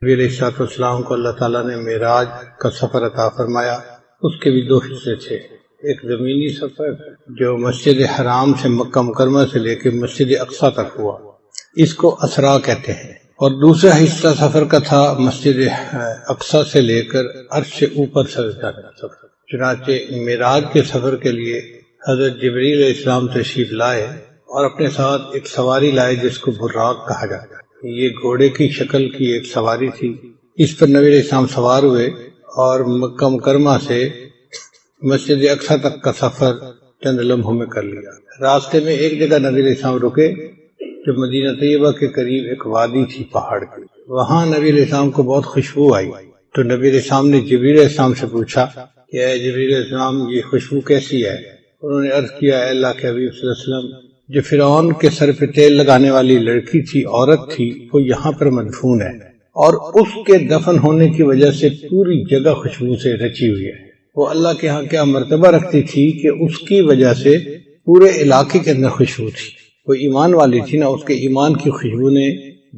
نبی علیہ السلام کو اللہ تعالیٰ نے معراج کا سفر عطا فرمایا. اس کے بھی دو حصے تھے. ایک زمینی سفر جو مسجد حرام سے مکہ مکرمہ سے لے کے مسجد اقصیٰ تک ہوا، اس کو اسرا کہتے ہیں. اور دوسرا حصہ سفر کا تھا مسجد اقصیٰ سے لے کر عرش سے اوپر سفر. چنانچہ معراج کے سفر کے لیے حضرت جبریل علیہ السلام تشریف لائے اور اپنے ساتھ ایک سواری لائے جس کو براق کہا جاتا ہے. یہ گھوڑے کی شکل کی ایک سواری تھی. اس پر نبی علیہ السلام سوار ہوئے اور مکہ مکرمہ سے مسجد اقصیٰ تک کا سفر چند لمحوں میں کر لیا. راستے میں ایک جگہ نبی علیہ السلام رکے جو مدینہ طیبہ کے قریب ایک وادی تھی پہاڑ کی. وہاں نبی علیہ السلام کو بہت خوشبو آئی تو نبی علیہ السلام نے جبریل علیہ السلام سے پوچھا کہ اے جبریل علیہ السلام یہ خوشبو کیسی ہے؟ انہوں نے عرض کیا اے اللہ کے حبیب صلی اللہ علیہ وسلم جو فرعون کے سر پہ تیل لگانے والی لڑکی تھی، عورت تھی، وہ یہاں پر مدفون ہے اور اس کے دفن ہونے کی وجہ سے پوری جگہ خوشبو سے رچی ہوئی ہے. وہ اللہ کے ہاں کیا مرتبہ رکھتی تھی کہ اس کی وجہ سے پورے علاقے کے اندر خوشبو تھی. وہ ایمان والی تھی نا، اس کے ایمان کی خوشبو نے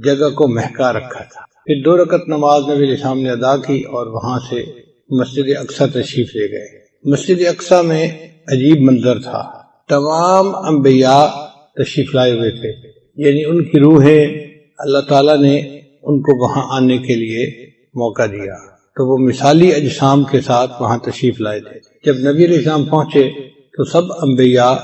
جگہ کو مہکا رکھا تھا. پھر 2 رکعت نماز نبی علیہ السلام نے ادا کی اور وہاں سے مسجد اقصیٰ تشریف لے گئے. مسجد اقصیٰ میں عجیب منظر تھا. تمام انبیاء تشریف لائے ہوئے تھے، یعنی ان کی روحیں اللہ تعالیٰ نے ان کو وہاں آنے کے لیے موقع دیا تو وہ مثالی اجسام کے ساتھ وہاں تشریف لائے تھے. جب نبی علیہ السلام پہنچے تو سب انبیاء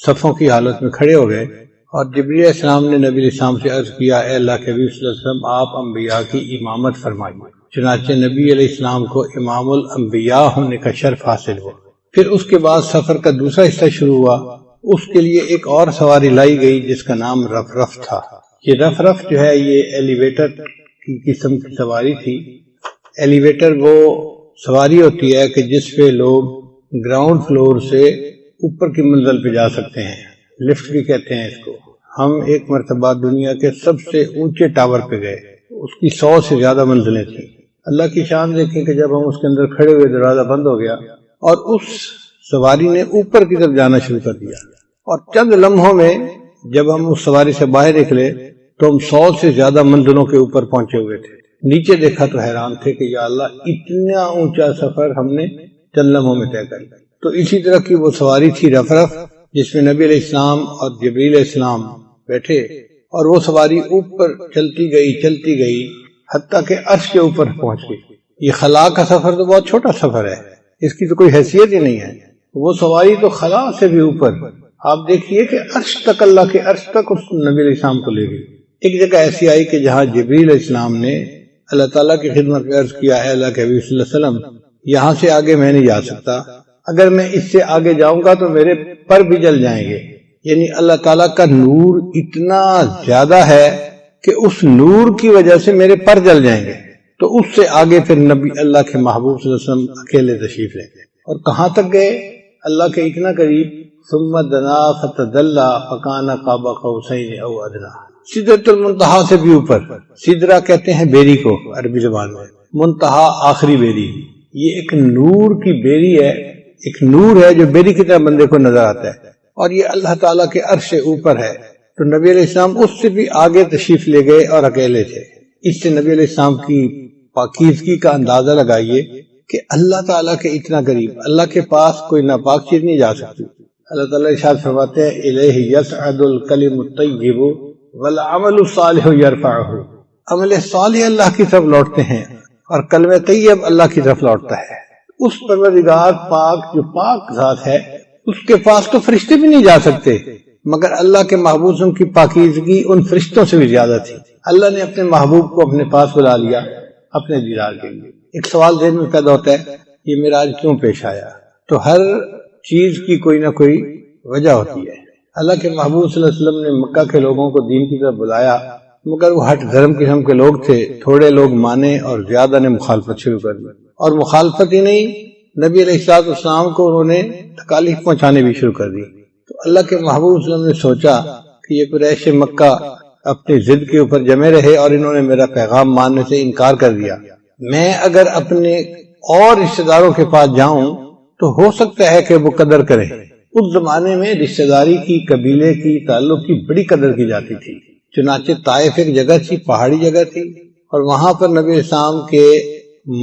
صفوں کی حالت میں کھڑے ہو گئے اور جبریل علیہ السلام نے نبی علیہ السلام سے عرض کیا اے اللہ کے حبیب صلی اللہ علیہ وسلم آپ انبیاء کی امامت فرمائیے. چنانچہ نبی علیہ السلام کو امام الانبیاء ہونے کا شرف حاصل ہوا. پھر اس کے بعد سفر کا دوسرا حصہ شروع ہوا. اس کے لیے ایک اور سواری لائی گئی جس کا نام رف تھا. یہ رف جو ہے یہ ایلیویٹر کی قسم کی سواری تھی. ایلیویٹر وہ سواری ہوتی ہے کہ جس پہ لوگ گراؤنڈ فلور سے اوپر کی منزل پہ جا سکتے ہیں، لفٹ بھی کہتے ہیں اس کو. ہم ایک مرتبہ دنیا کے سب سے اونچے ٹاور پہ گئے، اس کی 100 سے زیادہ منزلیں تھیں. اللہ کی شان دیکھیں کہ جب ہم اس کے اندر کھڑے ہوئے دروازہ بند ہو گیا اور اس سواری نے اوپر کی طرف جانا شروع کر دیا اور چند لمحوں میں جب ہم اس سواری سے باہر نکلے تو ہم 100 سے زیادہ منزلوں کے اوپر پہنچے ہوئے تھے. نیچے دیکھا تو حیران تھے کہ یا اللہ اتنا اونچا سفر ہم نے چند لمحوں میں طے کر لیا. تو اسی طرح کی وہ سواری تھی رف جس میں نبی علیہ السلام اور جبریل علیہ السلام بیٹھے اور وہ سواری اوپر چلتی گئی حتیٰ کہ عرش کے اوپر پہنچ گئی. یہ خلا کا سفر تو بہت چھوٹا سفر ہے، اس کی تو کوئی حیثیت ہی نہیں ہے. وہ سواری تو خلا سے بھی اوپر. آپ دیکھیے کہ عرش تک، اللہ کے عرش تک اس نبی علیہ السلام کو لے گئی. ایک جگہ ایسی آئی کہ جہاں جبریل علیہ السلام نے اللہ تعالیٰ کی خدمت میں عرض کیا اے اللہ کے حبیب صلی اللہ علیہ وسلم یہاں سے آگے میں نہیں جا سکتا، اگر میں اس سے آگے جاؤں گا تو میرے پر بھی جل جائیں گے. یعنی اللہ تعالیٰ کا نور اتنا زیادہ ہے کہ اس نور کی وجہ سے میرے پر جل جائیں گے. تو اس سے آگے پھر نبی اللہ کے محبوب صلی اللہ علیہ وسلم اکیلے تشریف لے گئے. اور کہاں تک گئے؟ اللہ کے اتنا قریب، ثم دنا فتدلی فکان قاب قوسین او ادنی، سدرۃ المنتہا سے بھی اوپر. سدرہ کہتے ہیں بیری کو عربی زبان میں، منتہا آخری بیری. یہ ایک نور کی بیری ہے، ایک نور ہے جو بیری کی طرح بندے کو نظر آتا ہے اور یہ اللہ تعالیٰ کے عرش سے اوپر ہے. تو نبی علیہ السلام اس سے بھی آگے تشریف لے گئے اور اکیلے تھے. اس سے نبی علیہ السلام کی پاکیزگی کا اندازہ لگائیے کہ اللہ تعالیٰ کے اتنا قریب، اللہ کے پاس کوئی ناپاک چیز نہیں جا سکتی. اللہ تعالیٰ ارشاد فرماتے ہیں الیہ یصعد الکلم الطیب والعمل الصالح یرفعہ. عمل صالح اللہ کی طرف لوٹتے ہیں اور کلمہ طیب اللہ کی طرف لوٹتا ہے. اس پروردگار پاک جو پاک ذات ہے اس کے پاس تو فرشتے بھی نہیں جا سکتے، مگر اللہ کے محبوب کی پاکیزگی ان فرشتوں سے بھی زیادہ تھی. اللہ نے اپنے محبوب کو اپنے پاس بلا لیا اپنے دیدار کے لیے. ایک سوال ذہن میں پیدا ہوتا ہے یہ معراج کیوں پیش آیا؟ تو ہر چیز کی کوئی نہ کوئی وجہ ہوتی ہے. اللہ کے محبوب صلی اللہ علیہ وسلم نے مکہ کے لوگوں کو دین کی طرف بلایا، مگر وہ ہٹ دھرم قسم کے لوگ تھے. تھوڑے لوگ مانے اور زیادہ نے مخالفت شروع کر دی. اور مخالفت ہی نہیں، نبی علیہ السلام کو انہوں نے تکالیف پہنچانے بھی شروع کر دی. تو اللہ کے محبوب صلی اللہ علیہ وسلم نے سوچا کہ یہ قریش مکہ اپنی ضد کے اوپر جمے رہے اور انہوں نے میرا پیغام ماننے سے انکار کر دیا. میں اگر اپنے اور رشتہ داروں کے پاس جاؤں تو ہو سکتا ہے کہ وہ قدر کریں. اس زمانے میں رشتہ داری کی، قبیلے کی، تعلق کی بڑی قدر کی جاتی تھی. چنانچہ طائف ایک جگہ تھی، پہاڑی جگہ تھی، اور وہاں پر نبی اسلام کے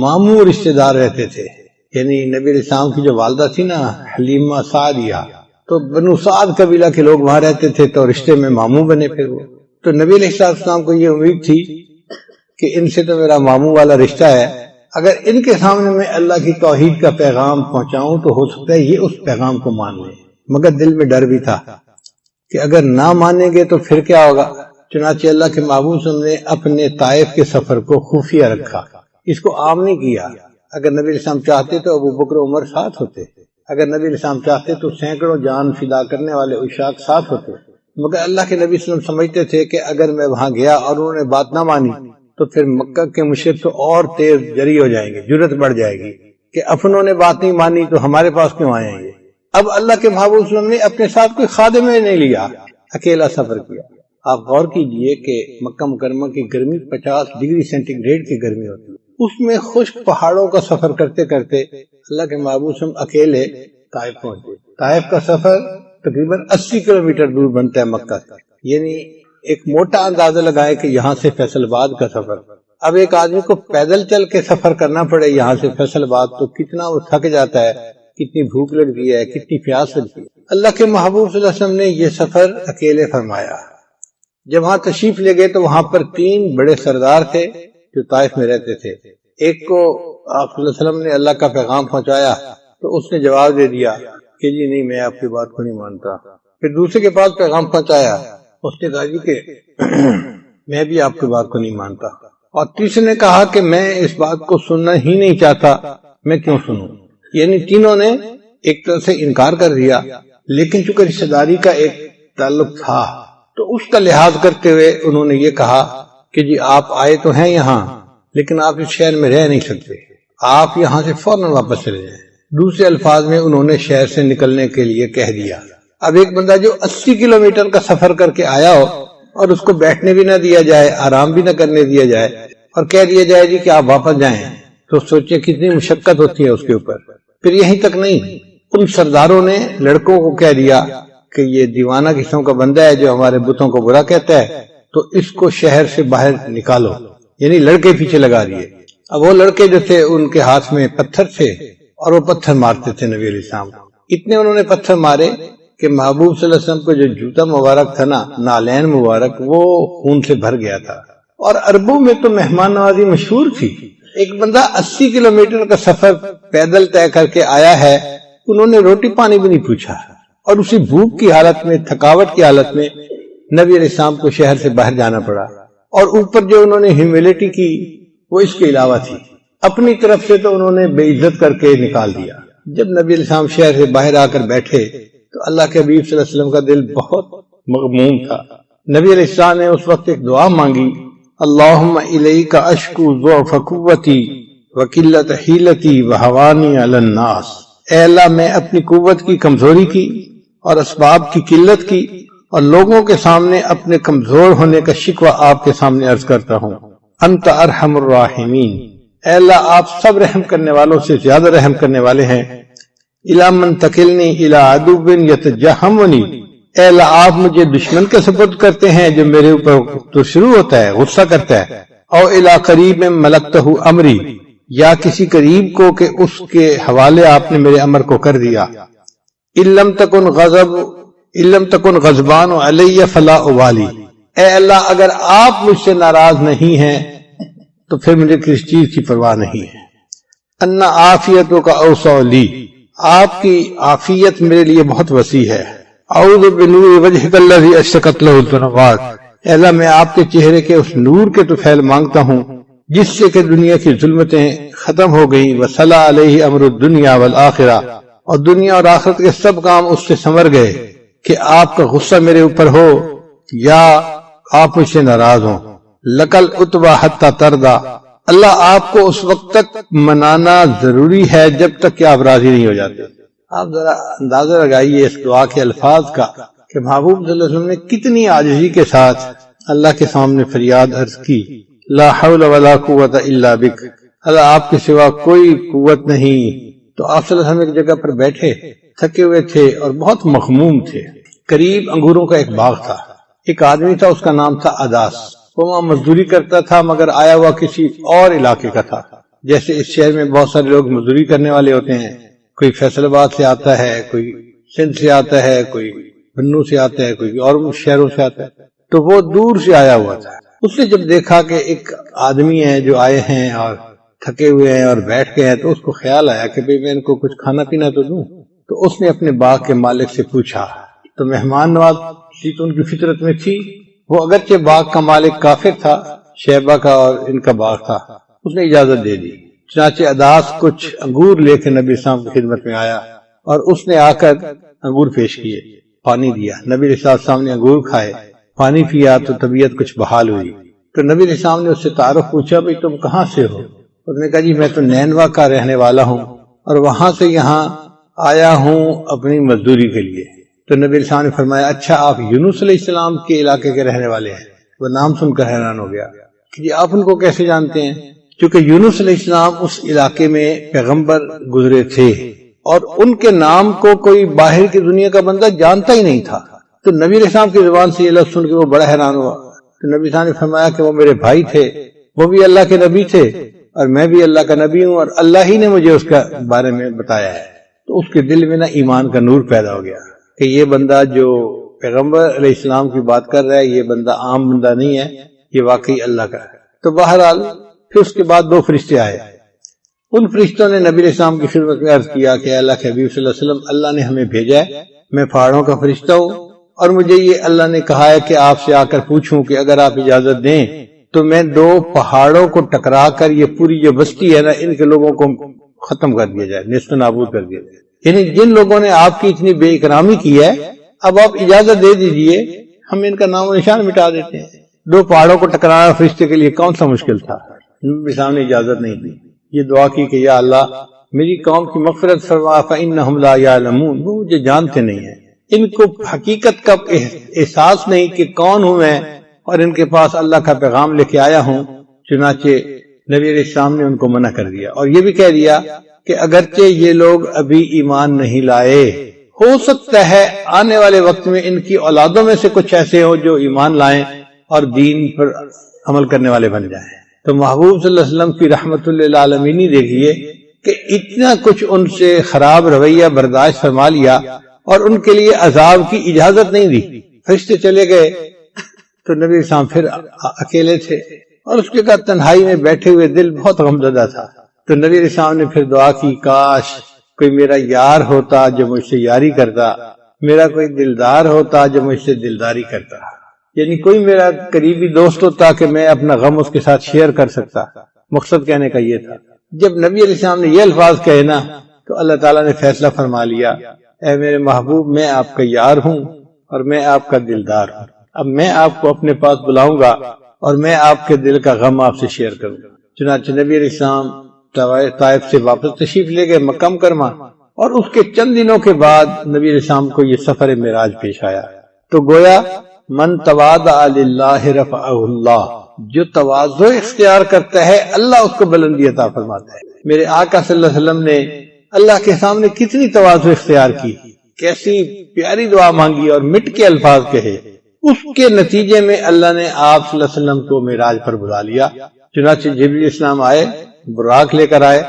ماموں رشتہ دار رہتے تھے، یعنی نبی اسلام کی جو والدہ تھی نا حلیمہ سعدیہ، تو بنو سعد قبیلہ کے لوگ وہاں رہتے تھے، تو رشتے میں ماموں بنے پھر وہ۔ تو نبی علیہ السلام کو یہ امید تھی کہ ان سے تو میرا ماموں والا رشتہ ہے، اگر ان کے سامنے میں اللہ کی توحید کا پیغام پہنچاؤں تو ہو سکتا ہے یہ اس پیغام کو مان لیں، مگر دل میں ڈر بھی تھا کہ اگر نہ مانیں گے تو پھر کیا ہوگا۔ چنانچہ اللہ کے محبوب صلی اللہ علیہ وسلم نے اپنے طائف کے سفر کو خفیہ رکھا، اس کو عام نہیں کیا۔ اگر نبی علیہ السلام چاہتے تو ابو بکر و عمر ساتھ ہوتے، اگر نبی علیہ السلام چاہتے تو سینکڑوں جان فدا کرنے والے عشاق ساتھ ہوتے، مگر اللہ کے نبی صلی اللہ علیہ وسلم سمجھتے تھے کہ اگر میں وہاں گیا اور انہوں نے بات نہ مانی تو پھر مکہ کے مشرک تو اور تیز جری ہو جائیں گے، جرأت بڑھ جائے گی کہ اپنوں نے بات نہیں مانی تو ہمارے پاس کیوں آئے ہیں یہ۔ اب اللہ کے محبوب صلی اللہ علیہ وسلم نے اپنے ساتھ کوئی خادم نہیں لیا، اکیلا سفر کیا۔ آپ غور کیجئے کہ مکہ مکرمہ کی گرمی 50 ڈگری سینٹی گریڈ کی گرمی ہوتی ہے، اس میں خشک پہاڑوں کا سفر کرتے کرتے اللہ کے محبوب صلی اللہ علیہ وسلم اکیلے طائف پہنچے۔ طائف کا سفر تقریباً 80 کلومیٹر دور بنتا ہے مکہ سے، یعنی ایک موٹا اندازہ لگائے کہ یہاں سے فیصل آباد کا سفر، اب ایک آدمی کو پیدل چل کے سفر کرنا پڑے یہاں سے فیصل آباد تو کتنا وہ تھک جاتا ہے، کتنی بھوک لگتی ہے، کتنی پیاس لگتی ہے۔ اللہ کے محبوب صلی اللہ علیہ وسلم نے یہ سفر اکیلے فرمایا۔ جب وہاں تشریف لے گئے تو وہاں پر 3 بڑے سردار تھے جو طائف میں رہتے تھے۔ ایک کو آپ صلی اللہ علیہ وسلم نے اللہ کا پیغام پہنچایا تو اس نے جواب دے دیا کہ جی نہیں، میں آپ کی بات کو نہیں مانتا۔ پھر دوسرے کے پاس پیغام پہنچایا، اس نے کہا جی کہ میں بھی آپ کی بات کو نہیں مانتا، اور تیسرے نے کہا کہ میں اس بات کو سننا ہی نہیں چاہتا، میں کیوں سنوں۔ یعنی تینوں نے ایک طرح سے انکار کر دیا، لیکن چونکہ رشتہ داری کا ایک تعلق تھا تو اس کا لحاظ کرتے ہوئے انہوں نے یہ کہا کہ جی آپ آئے تو ہیں یہاں، لیکن آپ اس شہر میں رہ نہیں سکتے، آپ یہاں سے فوراً واپس چلے جائیں۔ دوسرے الفاظ میں انہوں نے شہر سے نکلنے کے لیے کہہ دیا۔ اب ایک بندہ جو 80 کلومیٹر کا سفر کر کے آیا ہو اور اس کو بیٹھنے بھی نہ دیا جائے، آرام بھی نہ کرنے دیا جائے، اور کہہ دیا جائے جی کہ آپ واپس جائیں، تو سوچیں کتنی مشقت ہوتی ہے اس کے اوپر۔ پھر یہیں تک نہیں، ان سرداروں نے لڑکوں کو کہہ دیا کہ یہ دیوانہ قسم کا بندہ ہے جو ہمارے بتوں کو برا کہتا ہے، تو اس کو شہر سے باہر نکالو، یعنی لڑکے پیچھے لگا دیے۔ اب وہ لڑکے جو تھے ان کے ہاتھ میں پتھر تھے اور وہ پتھر مارتے تھے نبی علیہ السلام کو۔ اتنے انہوں نے پتھر مارے کہ محبوب صلی اللہ علیہ وسلم کو جو جوتا مبارک تھا نا، نالین مبارک، وہ خون سے بھر گیا تھا۔ اور عربوں میں تو مہمان نوازی مشہور تھی۔ ایک بندہ 80 کلومیٹر کا سفر پیدل طے کر کے آیا ہے، انہوں نے روٹی پانی بھی نہیں پوچھا، اور اسی بھوک کی حالت میں، تھکاوٹ کی حالت میں نبی علیہ السلام کو شہر سے باہر جانا پڑا۔ اور اوپر جو انہوں نے ہیوملٹی کی وہ اس کے علاوہ تھی، اپنی طرف سے تو انہوں نے بے عزت کر کے نکال دیا۔ جب نبی علیہ السلام شہر سے باہر آ کر بیٹھے تو اللہ کے حبیب صلی اللہ علیہ وسلم کا دل بہت مغموم تھا۔ نبی علیہ السلام نے اس وقت ایک دعا مانگی، اللہم الیک اشکو ضعف قوتی وقلت حیلتی وہوانی علی الناس۔ اے اللہ، میں اپنی قوت کی کمزوری کی اور اسباب کی قلت کی اور لوگوں کے سامنے اپنے کمزور ہونے کا شکوہ آپ کے سامنے عرض کرتا ہوں۔ انت ارحم الراحمین، اے اللہ آپ سب رحم کرنے والوں سے زیادہ رحم کرنے والے ہیں۔ الی من تکلنی الی عدو یتجہمنی، اے اللہ آپ مجھے دشمن کے سپرد کرتے ہیں جو میرے اوپر تو شروع ہوتا ہے، غصہ کرتا ہے۔ او الی قریب ملکتہ امری، یا کسی قریب کو کہ اس کے حوالے آپ نے میرے امر کو کر دیا۔ لم تکن غضبان علی فلا ابالی، اے اللہ اگر آپ مجھ سے ناراض نہیں ہیں تو پھر مجھے کس چیز کی پرواہ نہیں ہے۔ ان عافیتوں کا اوسع لی، آپ کی عافیت میرے لیے بہت وسیع ہے۔ اعوذ بنور وجہک الذی اشرقت لہ الظلمات، اے اللہ میں آپ کے چہرے کے اس نور کے طفیل مانگتا ہوں جس سے کہ دنیا کی ظلمتیں ختم ہو گئیں، وصلی علیہ امر الدنیا والآخرہ، اور دنیا اور آخرت کے سب کام اس سے سنور گئے، کہ آپ کا غصہ میرے اوپر ہو یا آپ مجھ سے ناراض ہوں۔ لکل اتبا حتی تردا، اللہ آپ کو اس وقت تک منانا ضروری ہے جب تک کہ آپ راضی نہیں ہو جاتے۔ آپ ذرا اندازہ لگائیے اس دعا کے الفاظ کا کہ محبوب صلی اللہ علیہ وسلم نے کتنی عاجزی کے ساتھ اللہ کے سامنے فریاد عرض کی، لا حول ولا قوت الا بک، اللہ آپ کے سوا کوئی قوت نہیں۔ تو آپ صلی اللہ علیہ وسلم ایک جگہ پر بیٹھے تھکے ہوئے تھے اور بہت مخموم تھے۔ قریب انگوروں کا ایک باغ تھا، ایک آدمی تھا، اس کا نام تھا عداس۔ وہ وہاں مزدوری کرتا تھا مگر آیا ہوا کسی اور علاقے کا تھا. جیسے اس شہر میں بہت سارے لوگ مزدوری کرنے والے ہوتے ہیں، کوئی فیصل آباد سے آتا ہے، کوئی سندھ سے آتا ہے، کوئی بنو سے آتا ہے، کوئی اور شہروں سے آتا ہے، تو وہ دور سے آیا ہوا تھا. اس نے جب دیکھا کہ ایک آدمی ہے جو آئے ہیں اور تھکے ہوئے ہیں اور بیٹھ گئے ہیں، تو اس کو خیال آیا کہ بھئی میں ان کو کچھ کھانا پینا تو دوں. تو اس نے اپنے باغ کے مالک سے پوچھا. تو مہمان نوازی تو ان کی فطرت میں تھی. وہ اگرچہ باغ کا مالک کافر تھا، شیبہ کا اور ان کا باغ تھا، اس نے اجازت دے دی. چنانچہ اداس کچھ انگور لے کے نبی اسلام کی خدمت میں آیا اور اس نے آ کر انگور پیش کیے، پانی دیا. نبی اسلام نے انگور کھائے، پانی پیا تو طبیعت کچھ بحال ہوئی. تو نبی اسلام نے اس سے تعارف پوچھا، بھئی تم کہاں سے ہو؟ اس نے کہا جی میں تو نینوا کا رہنے والا ہوں اور وہاں سے یہاں آیا ہوں اپنی مزدوری کے لیے. تو نبی اسلام نے فرمایا اچھا آپ یونس علیہ السلام کے علاقے کے رہنے والے ہیں؟ وہ نام سن کر حیران ہو گیا کہ جی آپ ان کو کیسے جانتے ہیں؟ کیونکہ یونس علیہ السلام اس علاقے میں پیغمبر گزرے تھے اور ان کے نام کو کوئی باہر کی دنیا کا بندہ جانتا ہی نہیں تھا. تو نبی علیہ السلام کی زبان سے یہ لفظ سن کے وہ بڑا حیران ہوا. تو نبی صاحب نے فرمایا کہ وہ میرے بھائی تھے، وہ بھی اللہ کے نبی تھے اور میں بھی اللہ کا نبی ہوں، اور اللہ ہی نے مجھے اس کا بارے میں بتایا ہے. تو اس کے دل میں نا ایمان کا نور پیدا ہو گیا کہ یہ بندہ جو پیغمبر علیہ السلام کی بات کر رہا ہے یہ بندہ عام بندہ نہیں ہے، یہ واقعی اللہ کا ہے. تو بہرحال پھر اس کے بعد 2 فرشتے آئے. ان فرشتوں نے نبی علیہ السلام کی خدمت میں عرض کیا کہ اللہ کے حبیب صلی اللہ علیہ وسلم اللہ نے ہمیں بھیجا ہے، میں پہاڑوں کا فرشتہ ہوں اور مجھے یہ اللہ نے کہا ہے کہ آپ سے آ کر پوچھوں کہ اگر آپ اجازت دیں تو میں 2 پہاڑوں کو ٹکرا کر یہ پوری جو بستی ہے نا ان کے لوگوں کو ختم کر دیا جائے، نیست و نابود کر دیا جائے. یعنی جن لوگوں نے آپ کی اتنی بے اکرامی کی ہے اب آپ اجازت دے دیجئے، ہم ان کا نام و نشان مٹا دیتے ہیں. 2 پہاڑوں کو ٹکرانا فرشتے کے لیے کون سا مشکل تھا؟ نبی صاحب نے اجازت نہیں دی. یہ دعا کی کہ یا اللہ میری قوم کی مغفرت فرما فإنہم لا یعلمون، وہ مجھے جانتے نہیں ہیں، ان کو حقیقت کا احساس نہیں کہ کون ہوں میں اور ان کے پاس اللہ کا پیغام لے کے آیا ہوں. چنانچہ نبی علیہ السلام نے ان کو منع کر دیا اور یہ بھی کہہ دیا کہ اگرچہ یہ لوگ ابھی ایمان نہیں لائے، ہو سکتا ہے آنے والے وقت میں ان کی اولادوں میں سے کچھ ایسے ہوں جو ایمان لائیں اور دین پر عمل کرنے والے بن جائیں. تو محبوب صلی اللہ علیہ وسلم کی رحمت للعالمین دیکھیے کہ اتنا کچھ ان سے خراب رویہ برداشت فرما لیا اور ان کے لیے عذاب کی اجازت نہیں دی. فرشتے چلے گئے تو نبی اسلام پھر اکیلے تھے اور اس کے بعد تنہائی میں بیٹھے ہوئے دل بہت غمزدہ تھا. تو نبی اسلام نے پھر دعا کی کاش کوئی میرا یار ہوتا جو مجھ سے یاری کرتا، میرا کوئی دلدار ہوتا جو مجھ سے دلداری کرتا، یعنی کوئی میرا قریبی دوست ہوتا کہ میں اپنا غم اس کے ساتھ شیئر کر سکتا. مقصد کہنے کا یہ تھا. جب نبی علیہ السلام نے یہ الفاظ کہے نا تو اللہ تعالیٰ نے فیصلہ فرما لیا، اے میرے محبوب میں آپ کا یار ہوں اور میں آپ کا دلدار ہوں. اب میں آپ کو اپنے پاس بلاؤں گا اور میں آپ کے دل کا غم آپ سے شیئر کروں گا. چنانچہ نبی علیہ السلام طائف سے واپس تشریف لے گئے مکہ مکرمہ، اور اس کے چند دنوں کے بعد نبی علیہ السلام کو یہ سفر معراج پیش آیا. تو گویا من تواضع للہ رفعہ اللہ، جو تواضع اختیار کرتا ہے اللہ اس کو بلندی عطا فرماتا ہے. میرے آقا صلی اللہ علیہ وسلم نے اللہ کے سامنے کتنی تواضع اختیار کی، کیسی پیاری دعا مانگی اور مٹ کے الفاظ کہے. اس کے نتیجے میں اللہ نے آپ صلی اللہ علیہ وسلم کو معراج پر بلا لیا. چنانچہ جبریل السلام آئے، براق لے کر آئے.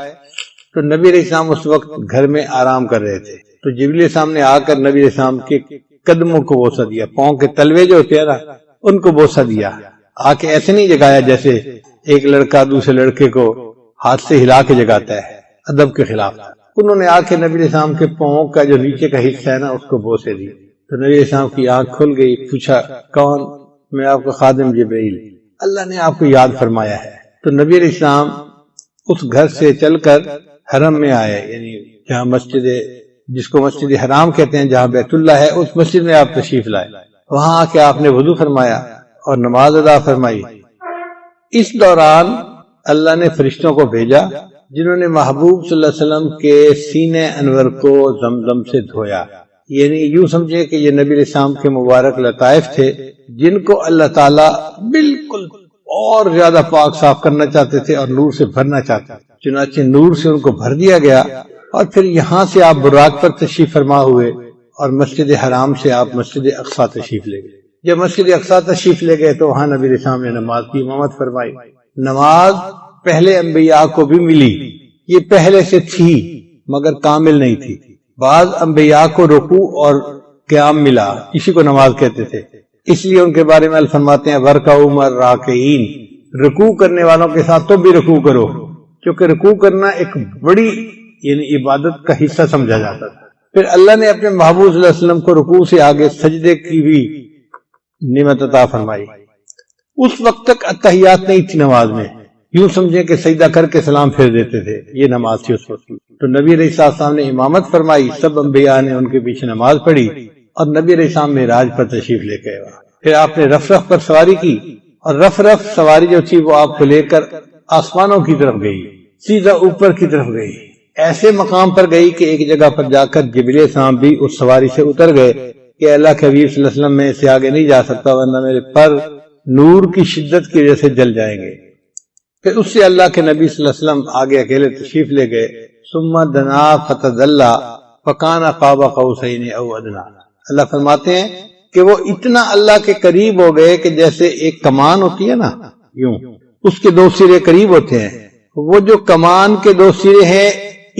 تو نبی علیہ السلام اس وقت گھر میں آرام کر رہے تھے. تو جبریل السلام نے آ کر نبی علیہ السلام کے قدموں کو بوسہ دیا، پاؤں کے تلوے جو ہوتے ہیں نا ان کو بوسہ دیا. آ کے ایسے نہیں جگایا جیسے ایک لڑکا دوسرے لڑکے کو ہاتھ سے ہلا کے جگاتا ہے، ادب کے خلاف. انہوں نے آ کے نبی علیہ السلام کے پاؤں کا جو نیچے کا حصہ ہے نا اس کو بوسے دی. تو نبی علیہ السلام کی آنکھ کھل گئی. پوچھا کون؟ میں آپ کا خادم جبرائیل، اللہ نے آپ کو یاد فرمایا ہے. تو نبی علیہ السلام اس گھر سے چل کر حرم میں آئے، یعنی جہاں مسجد جس کو مسجد حرام کہتے ہیں، جہاں بیت اللہ ہے، اس مسجد میں آپ تشریف لائے. وہاں آ کے آپ نے وضو فرمایا اور نماز ادا فرمائی. اس دوران اللہ نے فرشتوں کو بھیجا جنہوں نے محبوب صلی اللہ علیہ وسلم کے سینے انور کو زمزم سے دھویا. یعنی یوں سمجھے کہ یہ نبی علیہ السلام کے مبارک لطائف تھے جن کو اللہ تعالیٰ بالکل اور زیادہ پاک صاف کرنا چاہتے تھے اور نور سے بھرنا چاہتے تھے. چنانچہ نور سے ان کو بھر دیا گیا اور پھر یہاں سے آپ براق پر تشریف فرما ہوئے اور مسجد حرام سے آپ مسجد اقصی تشریف لے گئے. جب مسجد اقصی تشریف لے گئے تو وہاں نبی علیہ السلام نے نماز کی امامت فرمائی۔ نماز پہلے انبیاء کو بھی ملی، یہ پہلے سے تھی مگر کامل نہیں تھی۔ بعض انبیاء کو رکوع اور قیام ملا، اسی کو نماز کہتے تھے، اس لیے ان کے بارے میں فرماتے ہیں وَرْكَعُوا مَعَ الرَّاكِعِينَ، رکوع کرنے والوں کے ساتھ تو بھی رکوع کرو، کیونکہ رکوع کرنا ایک بڑی یعنی عبادت کا حصہ سمجھا جاتا تھا۔ پھر اللہ نے اپنے محبوب صلی اللہ علیہ وسلم کو رکوع سے آگے سجدے کی بھی نعمت عطا فرمائی۔ اس وقت تک اتحیات نہیں تھی نماز میں، یوں سمجھیں کہ سجدہ کر کے سلام پھیر دیتے تھے، یہ نماز تھی اس وقت۔ تو نبی علیہ السلام نے امامت فرمائی، سب انبیاء نے ان کے پیچھے نماز پڑھی اور نبی علیہ السلام معراج پر تشریف لے گئے۔ پھر آپ نے رف رف پر سواری کی اور رف رف سواری جو تھی وہ آپ کو لے کر آسمانوں کی طرف گئی، سیدھا اوپر کی طرف گئی، ایسے مقام پر گئی کہ ایک جگہ پر جا کر جبریل السلام بھی اس سواری سے اتر گئے کہ اللہ کے حبیب صلی اللہ علیہ وسلم میں سے آگے نہیں جا سکتا ورنہ میرے پر نور کی شدت کی وجہ سے جل جائیں گے۔ پھر اس سے اللہ کے نبی صلی اللہ علیہ وسلم آگے اکیلے تشریف لے گئے۔ ثم دنا فتدلى فكان قاب قوسين او ادنى، اللہ فرماتے ہیں کہ وہ اتنا اللہ کے قریب ہو گئے کہ جیسے ایک کمان ہوتی ہے نا، یوں اس کے دو سرے قریب ہوتے ہیں، وہ جو کمان کے دو سرے ہیں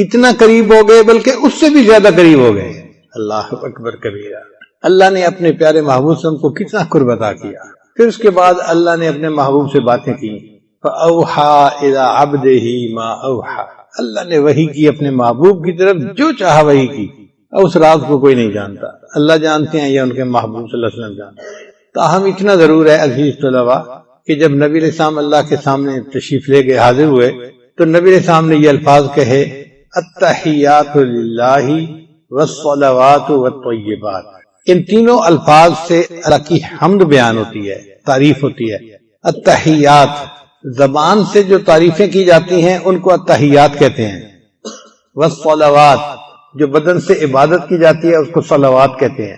اتنا قریب ہو گئے بلکہ اس سے بھی زیادہ قریب ہو گئے۔ اللہ اکبر کبیرہ، اللہ نے اپنے پیارے محبوب صلی اللہ علیہ وسلم کو کتنا قرب عطا کیا۔ پھر اس کے بعد اللہ نے اپنے محبوب سے باتیں کی، فَأَوْحَى إِلَىٰ عَبْدِهِ مَا أَوْحَى، اللہ نے وحی کی اپنے محبوب کی طرف جو چاہا وحی کی، اور اس راز کو کوئی نہیں جانتا، اللہ جانتے ہیں یا ان کے محبوب صلی اللہ علیہ وسلم جانتے ہیں۔ تاہم اتنا ضرور ہے عزیز طلباء کہ جب نبی علیہ السلام اللہ کے سامنے تشریف لے گئے، حاضر ہوئے، تو نبی علیہ السلام نے یہ الفاظ کہے التحیات للہ والصلوات والطیبات، ان تینوں الفاظ سے اللہ کی حمد بیان ہوتی ہے، تعریف ہوتی ہے۔ التحیات، زبان سے جو تعریفیں کی جاتی ہیں ان کو التحیات کہتے ہیں، والصلوات، جو بدن سے عبادت کی جاتی ہے اس کو صلوات کہتے ہیں،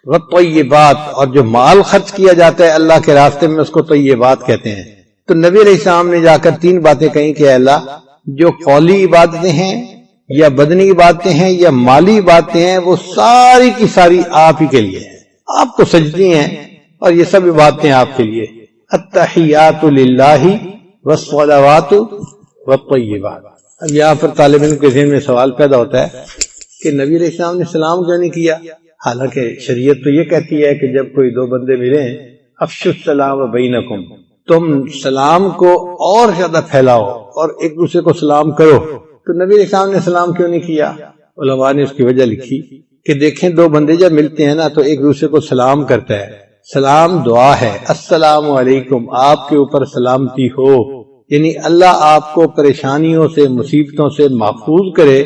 والطیبات، اور جو مال خرچ کیا جاتا ہے اللہ کے راستے میں اس کو طیبات کہتے ہیں۔ تو نبی علیہ السلام نے جا کر تین باتیں کہیں کہ اللہ جو قولی عبادتیں ہیں یا بدنی عبادتیں ہیں یا مالی عبادتیں ہیں وہ ساری کی ساری آپ ہی کے لیے ہیں، آپ کو سجدی ہیں اور یہ سب عبادتیں آپ کے لیے۔ التحیات للہ والصلوات والطیبات۔ اب یہاں پر طالب علم کے ذہن میں سوال پیدا ہوتا ہے کہ نبی علیہ السلام نے سلام کیوں نہیں کیا؟ حالانکہ شریعت تو یہ کہتی ہے کہ جب کوئی دو بندے ملیں افشوا السلام بینکم، تم سلام کو اور زیادہ پھیلاؤ اور ایک دوسرے کو سلام کرو۔ تو نبی علیہ السلام نے سلام کیوں نہیں کیا؟ علماء نے اس کی وجہ لکھی کہ دیکھیں دو بندے جب ملتے ہیں نا تو ایک دوسرے کو سلام کرتا ہے، سلام دعا ہے، السلام علیکم، آپ کے اوپر سلامتی ہو، یعنی اللہ آپ کو پریشانیوں سے مصیبتوں سے محفوظ کرے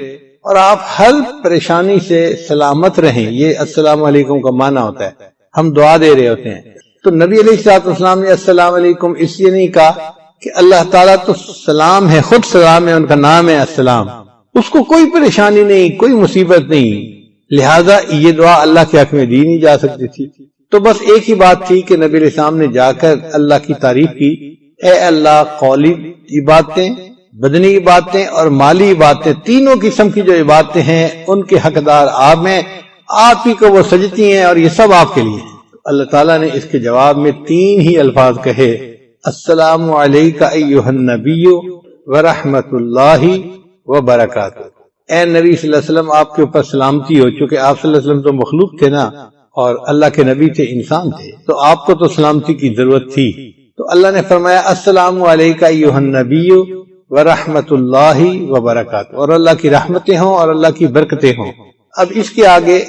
اور آپ ہر پریشانی سے سلامت رہیں، یہ السلام علیکم کا معنی ہوتا ہے، ہم دعا دے رہے ہوتے ہیں۔ تو نبی علیہ السلام نے السلام علیکم اس لیے نہیں کہا کہ اللہ تعالیٰ تو سلام ہے، خود سلام ہے، ان کا نام ہے السلام، اس کو کوئی پریشانی نہیں، کوئی مصیبت نہیں، لہذا یہ دعا اللہ کے حق میں دی نہیں جا سکتی تھی۔ تو بس ایک ہی بات تھی کہ نبی علیہ السلام نے جا کر اللہ کی تعریف کی، اے اللہ قولی عبادتیں، بدنی عبادتیں اور مالی عبادتیں، تینوں قسم کی جو عبادتیں ہیں ان کے حقدار آپ ہیں، آپ ہی کو وہ سجدتی ہیں اور یہ سب آپ کے لیے۔ اللہ تعالیٰ نے اس کے جواب میں تین ہی الفاظ کہے، السلام علیک ایھا النبی ورحمۃ اللہ وبرکاتہ، اے نبی صلی اللہ علیہ وسلم آپ کے اوپر سلامتی ہو، چونکہ آپ صلی اللہ علیہ وسلم تو مخلوق تھے نا اور اللہ کے نبی تھے، انسان تھے، تو آپ کو تو سلامتی کی ضرورت تھی۔ تو اللہ نے فرمایا السلام علیک ایھا النبی ورحمۃ اللہ وبرکاتہ، اور اللہ کی رحمتیں ہوں اور اللہ کی برکتیں ہوں۔ اب اس کے آگے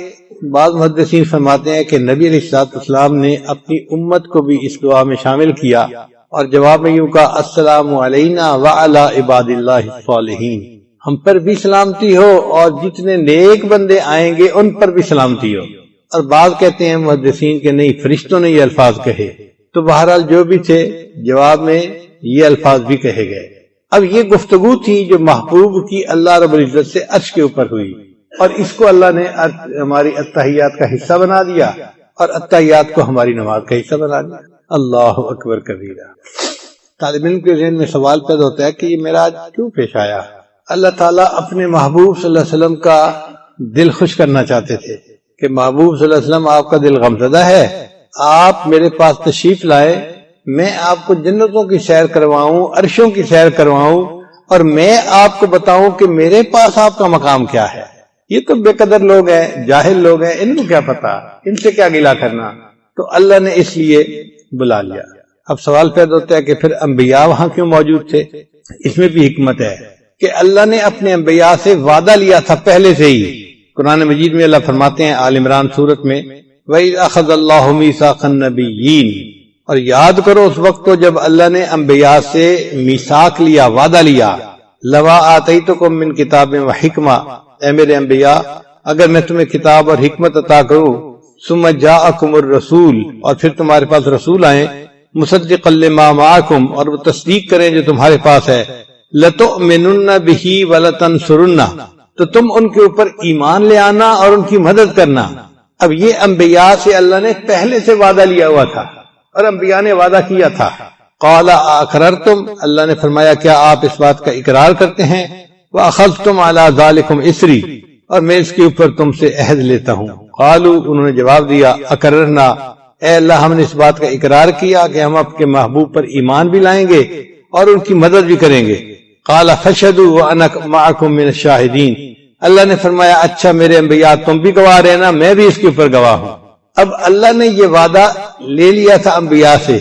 بعض محدثین فرماتے ہیں کہ نبی علیہ السلام نے اپنی امت کو بھی اس دعا میں شامل کیا اور جواب میں یوں کہا السلام علینا وعلی عباد اللہ الصالحین، ہم پر بھی سلامتی ہو اور جتنے نیک بندے آئیں گے ان پر بھی سلامتی ہو۔ اور بعض کہتے ہیں محدثین کے نہیں، فرشتوں نے یہ الفاظ کہے۔ تو بہرحال جو بھی تھے جواب میں یہ الفاظ بھی کہے گئے۔ اب یہ گفتگو تھی جو محبوب کی اللہ رب العزت سے عرش کے اوپر ہوئی، اور اس کو اللہ نے ہماری اتحیات کا حصہ بنا دیا اور اتحیات کو ہماری نماز کا حصہ بنا دیا۔ اللہ اکبر کبیرہ۔ طالب علم کے ذہن میں سوال پیدا ہوتا ہے کہ یہ معراج کیوں پیش آیا؟ اللہ تعالیٰ اپنے محبوب صلی اللہ علیہ وسلم کا دل خوش کرنا چاہتے تھے کہ محبوب صلی اللہ علیہ وسلم آپ کا دل غمزدہ ہے، آپ میرے پاس تشریف لائے، میں آپ کو جنتوں کی سیر کرواؤں، عرشوں کی سیر کرواؤں، اور میں آپ کو بتاؤں کہ میرے پاس آپ کا مقام کیا ہے۔ یہ تو بے قدر لوگ ہیں، جاہل لوگ ہیں، ان کو کیا پتا، ان سے کیا گلہ کرنا۔ تو اللہ نے اس لیے بلا لیا۔ اب سوال پیدا ہوتا ہے کہ پھر انبیاء وہاں کیوں موجود تھے؟ اس میں بھی حکمت ہے کہ اللہ نے اپنے انبیاء سے وعدہ لیا تھا پہلے سے ہی۔ قرآن مجید میں اللہ فرماتے ہیں آل عمران سورت میں وَإِذْ أَخَذَ اللَّهُ مِيثَاقَ النَّبِيِّينَ، اور یاد کرو اس وقت کو جب اللہ نے انبیاء سے میثاق لیا، وعدہ لیا، لَوَا آتَيْتُكُم مِّن كِتَابٍ وَحِكْمَةٍ، اے میرے انبیاء اگر میں تمہیں کتاب اور حکمت عطا کروں، ثُمَّ جَاءَكُمُ الرَّسُولُ، اور پھر تمہارے پاس رسول آئیں، مُصَدِّقًا لِّمَا مَعَكُمْ، اور وہ تصدیق کریں جو تمہارے پاس ہے، لَتُؤْمِنُنَّ بِهِ وَلَتَنصُرُنَّ، تو تم ان کے اوپر ایمان لے آنا اور ان کی مدد کرنا۔ اب یہ انبیاء سے اللہ نے پہلے سے وعدہ لیا ہوا تھا، اور انبیاء نے وعدہ کیا تھا۔ قَالَ أَأَقْرَرْتُمْ، اللہ نے فرمایا کیا آپ اس بات کا اقرار کرتے ہیں؟ وَأَخَذْتُمْ عَلَى ذَلِكُمْ إِصْرِي، اور میں اس کے اوپر تم سے عہد لیتا ہوں۔ قالوا، انہوں نے جواب دیا، اقررنا، اے اللہ ہم نے اس بات کا اقرار کیا کہ ہم آپ کے محبوب پر ایمان بھی لائیں گے اور ان کی مدد بھی کریں گے۔ قال فاشهدوا وانا معكم من الشاهدين، اللہ نے فرمایا اچھا میرے انبیاء تم بھی گواہ رہنا، میں بھی اس کے اوپر گواہ ہوں۔ اب اللہ نے یہ وعدہ لے لیا تھا انبیاء سے،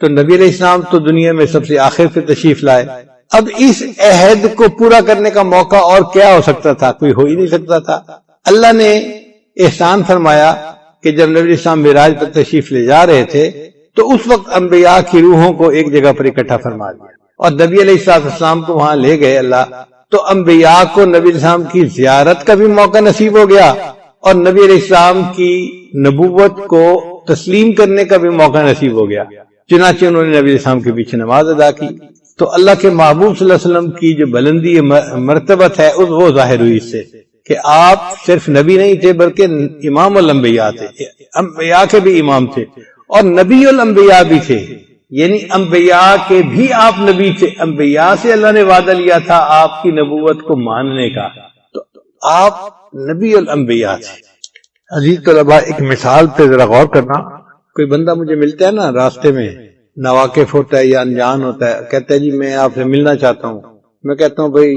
تو نبی علیہ السلام تو دنیا میں سب سے آخر پہ تشریف لائے۔ اب اس عہد کو پورا کرنے کا موقع اور کیا ہو سکتا تھا؟ کوئی ہو ہی نہیں سکتا تھا۔ اللہ نے احسان فرمایا کہ جب نبی علیہ السلام معراج پر تشریف لے جا رہے تھے تو اس وقت انبیاء کی روحوں کو ایک جگہ پر اکٹھا فرما دیا، اور نبی علیہ السلام کو وہاں لے گئے اللہ، تو انبیاء کو نبی علیہ السلام کی زیارت کا بھی موقع نصیب ہو گیا، اور نبی علیہ السلام کی نبوت کو تسلیم کرنے کا بھی موقع نصیب ہو گیا۔ چنانچہ انہوں نے نبی علیہ السلام کے پیچھے نماز ادا کی۔ تو اللہ کے محبوب صلی اللہ علیہ وسلم کی جو بلندی مرتبت ہے وہ ظاہر ہوئی اس سے کہ آپ صرف نبی نہیں تھے بلکہ امام الانبیاء تھے، انبیاء کے بھی امام تھے، اور نبی الانبیاء بھی تھے، یعنی انبیاء کے بھی آپ نبی تھے۔ انبیاء سے اللہ نے وعدہ لیا تھا آپ کی نبوت کو ماننے کا، تو آپ نبی الانبیاء تھے۔ عزیز طلباء، ایک مثال پہ ذرا غور کرنا۔ کوئی بندہ مجھے ملتا ہے نا راستے میں، ناواقف ہوتا ہے یا انجان ہوتا ہے، کہتا ہے جی میں آپ سے ملنا چاہتا ہوں۔ میں کہتا ہوں بھائی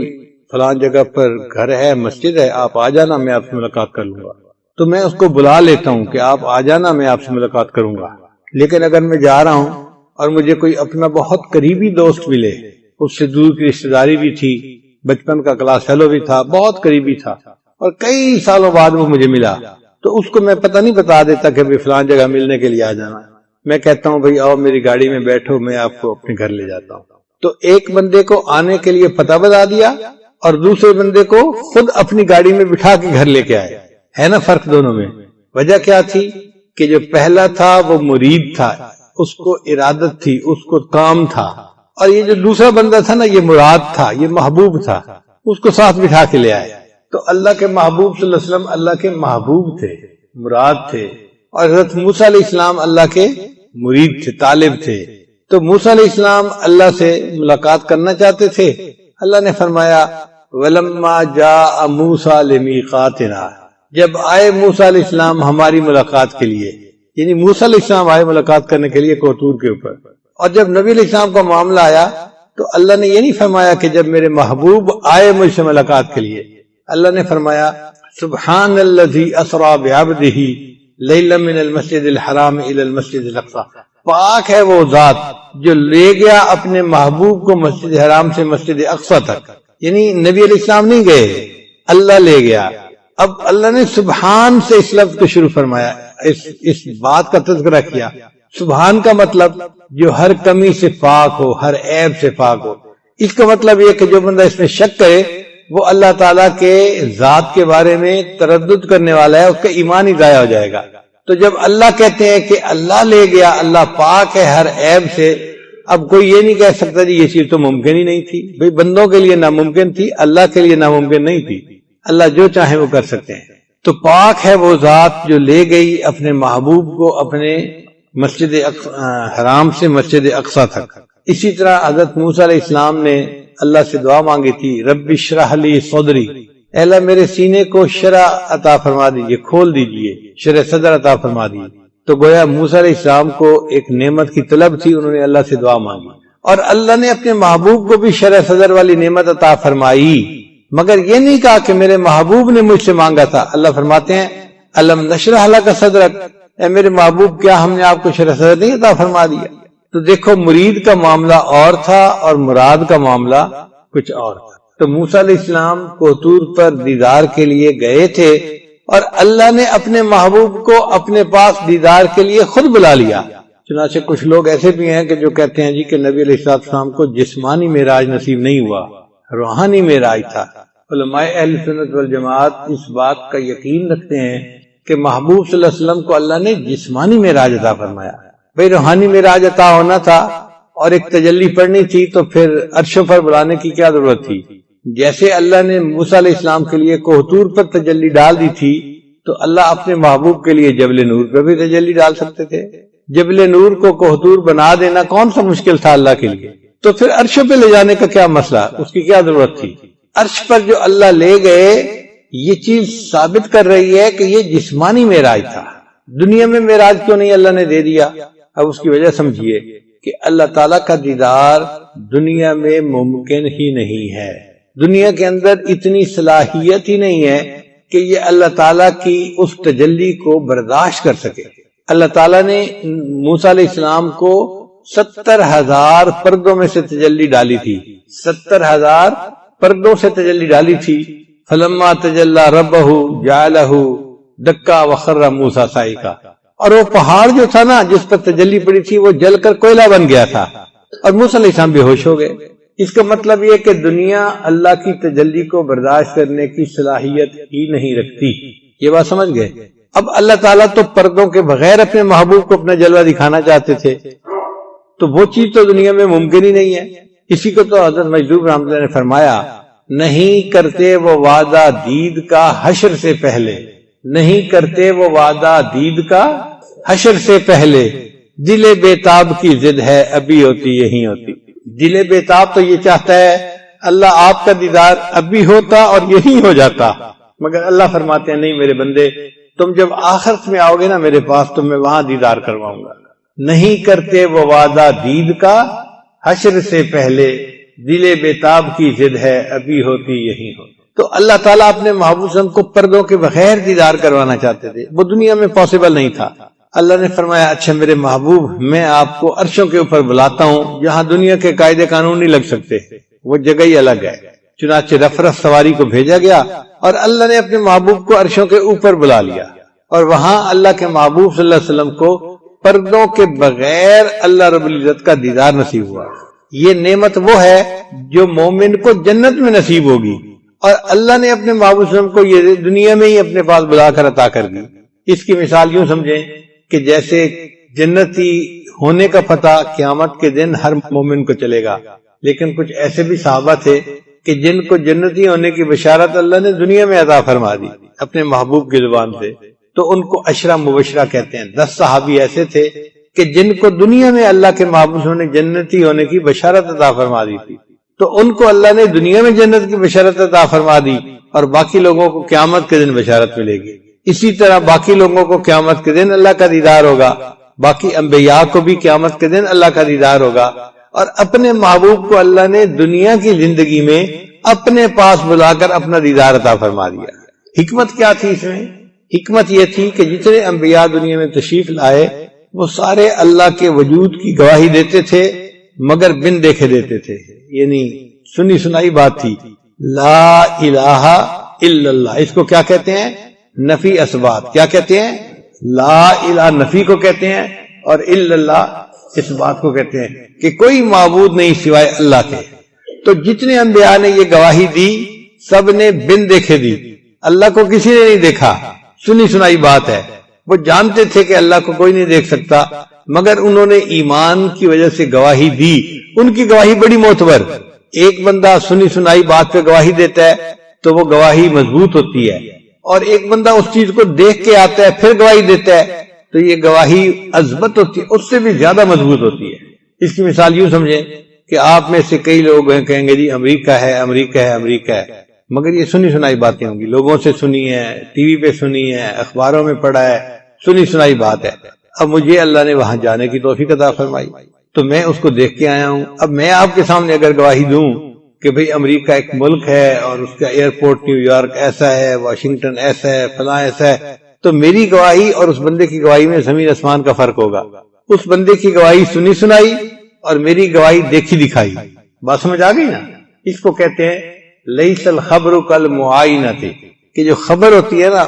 فلان جگہ پر گھر ہے، مسجد ہے، آپ آ جانا، میں آپ سے ملاقات کر لوں گا۔ تو میں اس کو بلا لیتا ہوں کہ آپ آ جانا، میں آپ سے ملاقات کروں گا۔ لیکن اگر میں جا رہا ہوں اور مجھے کوئی اپنا بہت قریبی دوست ملے، اس سے دور کی رشتہ داری بھی تھی، بچپن کا کلاس فیلو بھی تھا، بہت قریبی تھا، اور کئی سالوں بعد وہ مجھے ملا، تو اس کو میں پتہ نہیں بتا دیتا کہ بھائی فلان جگہ ملنے کے لیے آ جانا۔ میں کہتا ہوں بھائی آؤ میری گاڑی میں بیٹھو، میں آپ کو اپنے گھر لے جاتا ہوں۔ تو ایک بندے کو آنے کے لیے پتہ بتا دیا اور دوسرے بندے کو خود اپنی گاڑی میں بٹھا کے گھر لے کے آئے۔ ہے نا فرق دونوں میں؟ وجہ کیا تھی کہ جو پہلا تھا وہ مرید تھا، اس کو ارادت تھی، اس کو کام تھا، اور یہ جو دوسرا بندہ تھا نا یہ مراد تھا، یہ محبوب تھا، اس کو ساتھ بٹھا کے لے آئے۔ تو اللہ کے محبوب صلی اللہ علیہ وسلم اللہ کے محبوب تھے، مراد تھے، اور حضرت موسیٰ علیہ السلام اللہ کے مرید تھے، طالب تھے۔ تو موسیٰ علیہ السلام اللہ سے ملاقات کرنا چاہتے تھے۔ اللہ نے فرمایا وَلَمَّا جَاءَ مُوسَىٰ لِمِيقَاتِنَا، جب آئے موسیٰ علیہ السلام ہماری ملاقات کے لیے، یعنی موسیٰ علیہ السلام آئے ملاقات کرنے کے لیے کوہ کے اوپر، اور جب نبی علیہ السلام کا معاملہ آیا تو اللہ نے یہ نہیں فرمایا کہ جب میرے محبوب آئے مجھ سے ملاقات کے لیے، اللہ نے فرمایا سبحان الذی اسری بعبدہ لیلا من المسجد الحرام الی المسجد الاقصی، پاک ہے وہ ذات جو لے گیا اپنے محبوب کو مسجد حرام سے مسجد اقصی تک، یعنی نبی علیہ السلام نہیں گئے، اللہ لے گیا۔ اب اللہ نے سبحان سے اس لفظ کو شروع فرمایا، اس بات کا تذکرہ کیا۔ سبحان کا مطلب جو ہر کمی سے پاک ہو، ہر عیب سے پاک ہو۔ اس کا مطلب یہ کہ جو بندہ اس میں شک کرے وہ اللہ تعالیٰ کے ذات کے بارے میں تردد کرنے والا ہے، اس کا ایمان ہی ضائع ہو جائے گا۔ تو جب اللہ کہتے ہیں کہ اللہ لے گیا، اللہ پاک ہے ہر عیب سے، اب کوئی یہ نہیں کہہ سکتا جی یہ چیز تو ممکن ہی نہیں تھی۔ بھئی بندوں کے لیے ناممکن تھی، اللہ کے لیے ناممکن نہیں تھی، اللہ جو چاہے وہ کر سکتے ہیں۔ تو پاک ہے وہ ذات جو لے گئی اپنے محبوب کو اپنے مسجد حرام سے مسجد اقصی تک۔ اسی طرح حضرت موسیٰ علیہ السلام نے اللہ سے دعا مانگی تھی رب اشرح لی صدری، اے اللہ میرے سینے کو شرح عطا فرما دیجئے، کھول دیجئے، شرح صدر عطا فرما دیجئے۔ تو گویا موسیٰ علیہ السلام کو ایک نعمت کی طلب تھی، انہوں نے اللہ سے دعا مانگی، اور اللہ نے اپنے محبوب کو بھی شرح صدر والی نعمت عطا فرمائی، مگر یہ نہیں کہا کہ میرے محبوب نے مجھ سے مانگا تھا۔ اللہ فرماتے ہیں الم نشرح لک صدرک، اے میرے محبوب کیا ہم نے آپ کو شرح صدر نہیں عطا فرما دیا؟ تو دیکھو مرید کا معاملہ اور تھا اور مراد کا معاملہ کچھ اور تھا۔ تو موسیٰ علیہ السلام کو طور پر دیدار کے لیے گئے تھے اور اللہ نے اپنے محبوب کو اپنے پاس دیدار کے لیے خود بلا لیا۔ چنانچہ کچھ لوگ ایسے بھی ہیں کہ جو کہتے ہیں جی کہ نبی علیہ السلام کو جسمانی معراج نصیب نہیں ہوا، روحانی معراج تھا۔ علماء اہل سنت والجماعت اس بات کا یقین رکھتے ہیں کہ محبوب صلی اللہ علیہ وسلم کو اللہ نے جسمانی معراج عطا فرمایا، بھئی روحانی معراج عطا ہونا تھا اور ایک تجلی پڑھنی تھی تو پھر عرش پر بلانے کی کیا ضرورت تھی؟ جیسے اللہ نے موسیٰ علیہ السلام کے لیے کوہ طور پر تجلی ڈال دی تھی تو اللہ اپنے محبوب کے لیے جبل نور پہ بھی تجلی ڈال سکتے تھے۔ جبل نور کو کوہ طور بنا دینا کون سا مشکل تھا اللہ کے لیے؟ تو پھر عرش پہ لے جانے کا کیا مسئلہ، اس کی کیا ضرورت تھی؟ عرش پر جو اللہ لے گئے یہ چیز ثابت کر رہی ہے کہ یہ جسمانی معراج تھا۔ دنیا میں معراج کیوں نہیں اللہ نے دے دیا؟ اب اس کی وجہ سمجھیے کہ اللہ تعالیٰ کا دیدار دنیا میں ممکن ہی نہیں ہے، دنیا کے اندر اتنی صلاحیت ہی نہیں ہے کہ یہ اللہ تعالیٰ کی اس تجلی کو برداشت کر سکے۔ اللہ تعالیٰ نے موسیٰ علیہ السلام کو 70,000 پردوں میں سے تجلی ڈالی تھی، 70,000 پردوں سے تجلی ڈالی تھی۔ فلما تجلی ربہ جعلہ دکا وخر موسیٰ صعقا، اور وہ پہاڑ جو تھا نا جس پر تجلی پڑی تھی وہ جل کر کوئلہ بن گیا تھا اور موسیٰ علیہ السلام بے ہوش ہو گئے۔ اس کا مطلب یہ کہ دنیا اللہ کی تجلی کو برداشت کرنے کی صلاحیت ہی نہیں رکھتی۔ یہ بات سمجھ گئے؟ اب اللہ تعالیٰ تو پردوں کے بغیر اپنے محبوب کو اپنا جلوہ دکھانا چاہتے تھے، تو وہ چیز تو دنیا میں ممکن ہی نہیں ہے۔ اسی کو تو حضرت مجذوب رحمۃ اللہ نے فرمایا نہیں کرتے وہ وعدہ دید کا حشر سے پہلے، نہیں کرتے وہ وعدہ دید کا حشر سے پہلے، دل بیتاب کی ضد ہے ابھی ہوتی یہی ہوتی۔ دل بیتاب تو یہ چاہتا ہے اللہ آپ کا دیدار ابھی ہوتا اور یہی ہو جاتا، مگر اللہ فرماتے ہیں نہیں میرے بندے، تم جب آخرت میں آؤ گے نا میرے پاس تو میں وہاں دیدار کرواؤں گا۔ نہیں کرتے وہ وعدہ دید کا حشر سے پہلے، دل بیتاب کی ضد ہے ابھی ہوتی یہی ہو۔ تو اللہ تعالیٰ اپنے محبوب صلی اللہ علیہ وسلم کو پردوں کے بغیر دیدار کروانا چاہتے تھے، وہ دنیا میں پاسبل نہیں تھا۔ اللہ نے فرمایا اچھا میرے محبوب میں آپ کو عرشوں کے اوپر بلاتا ہوں جہاں دنیا کے قاعدے قانون نہیں لگ سکتے، وہ جگہ ہی الگ ہے۔ چنانچہ رف سواری کو بھیجا گیا اور اللہ نے اپنے محبوب کو عرشوں کے اوپر بلا لیا، اور وہاں اللہ کے محبوب صلی اللہ علیہ وسلم کو پردوں کے بغیر اللہ رب العزت کا دیدار نصیب ہوا۔ یہ نعمت وہ ہے جو مومن کو جنت میں نصیب ہوگی، اور اللہ نے اپنے محبوب صلی اللہ علیہ وسلم کو یہ دنیا میں ہی اپنے پاس بلا کر عطا کر دی۔ اس کی مثال یوں سمجھیں کہ جیسے جنتی ہونے کا پتہ قیامت کے دن ہر مومن کو چلے گا، لیکن کچھ ایسے بھی صحابہ تھے کہ جن کو جنتی ہونے کی بشارت اللہ نے دنیا میں عطا فرما دی اپنے محبوب کی زبان سے، تو ان کو عشرہ مبشرہ کہتے ہیں۔ 10 صحابی ایسے تھے کہ جن کو دنیا میں اللہ کے محبوب نے جنتی ہونے کی بشارت عطا فرما دی تھی، تو ان کو اللہ نے دنیا میں جنت کی بشارت عطا فرما دی، اور باقی لوگوں کو قیامت کے دن بشارت ملے گی۔ اسی طرح باقی لوگوں کو قیامت کے دن اللہ کا دیدار ہوگا، باقی انبیاء کو بھی قیامت کے دن اللہ کا دیدار ہوگا، اور اپنے محبوب کو اللہ نے دنیا کی زندگی میں اپنے پاس بلا کر اپنا دیدار عطا فرما دیا۔ حکمت کیا تھی اس میں؟ حکمت یہ تھی کہ جتنے انبیاء دنیا میں تشریف لائے وہ سارے اللہ کے وجود کی گواہی دیتے تھے، مگر بن دیکھے دیتے تھے، یعنی سنی سنائی بات تھی۔ لا الہ الا اللہ، اس کو کیا کہتے ہیں؟ نفی اثبات۔ کیا کہتے ہیں؟ لا الہ نفی کو کہتے ہیں، اور الا اللہ اس بات کو کہتے ہیں کہ کوئی معبود نہیں سوائے اللہ کے۔ تو جتنے انبیاء نے یہ گواہی دی سب نے بن دیکھے دی، اللہ کو کسی نے نہیں دیکھا، سنی سنائی بات ہے۔ وہ جانتے تھے کہ اللہ کو کوئی نہیں دیکھ سکتا، مگر انہوں نے ایمان کی وجہ سے گواہی دی۔ ان کی گواہی بڑی معتبر۔ ایک بندہ سنی سنائی بات پہ گواہی دیتا ہے تو وہ گواہی مضبوط ہوتی ہے، اور ایک بندہ اس چیز کو دیکھ کے آتا ہے پھر گواہی دیتا ہے تو یہ گواہی اثبت ہوتی ہے، اس سے بھی زیادہ مضبوط ہوتی ہے۔ اس کی مثال یوں سمجھیں کہ آپ میں سے کئی لوگ کہیں گے جی امریکہ ہے امریکہ ہے امریکہ ہے، مگر یہ سنی سنائی باتیں ہوں گی، لوگوں سے سنی ہے، ٹی وی پہ سنی ہے، اخباروں میں پڑھا ہے، سنی سنائی بات ہے۔ اب مجھے اللہ نے وہاں جانے کی توفیق عطا فرمائی تو میں اس کو دیکھ کے آیا ہوں. اب میں آپ کے سامنے اگر گواہی دوں کہ بھئی امریکہ ایک ملک ہے اور اس کا ایئرپورٹ نیو یارک ایسا ہے، واشنگٹن ایسا ہے، فلاں ایسا ہے، تو میری گواہی اور اس بندے کی گواہی میں زمین آسمان کا فرق ہوگا. اس بندے کی گواہی سنی سنائی اور میری گواہی دیکھی دکھائی. بات سمجھ آ گئی نا؟ اس کو کہتے ہیں لیس الخبر کالمعائنۃ، کہ جو خبر ہوتی ہے نا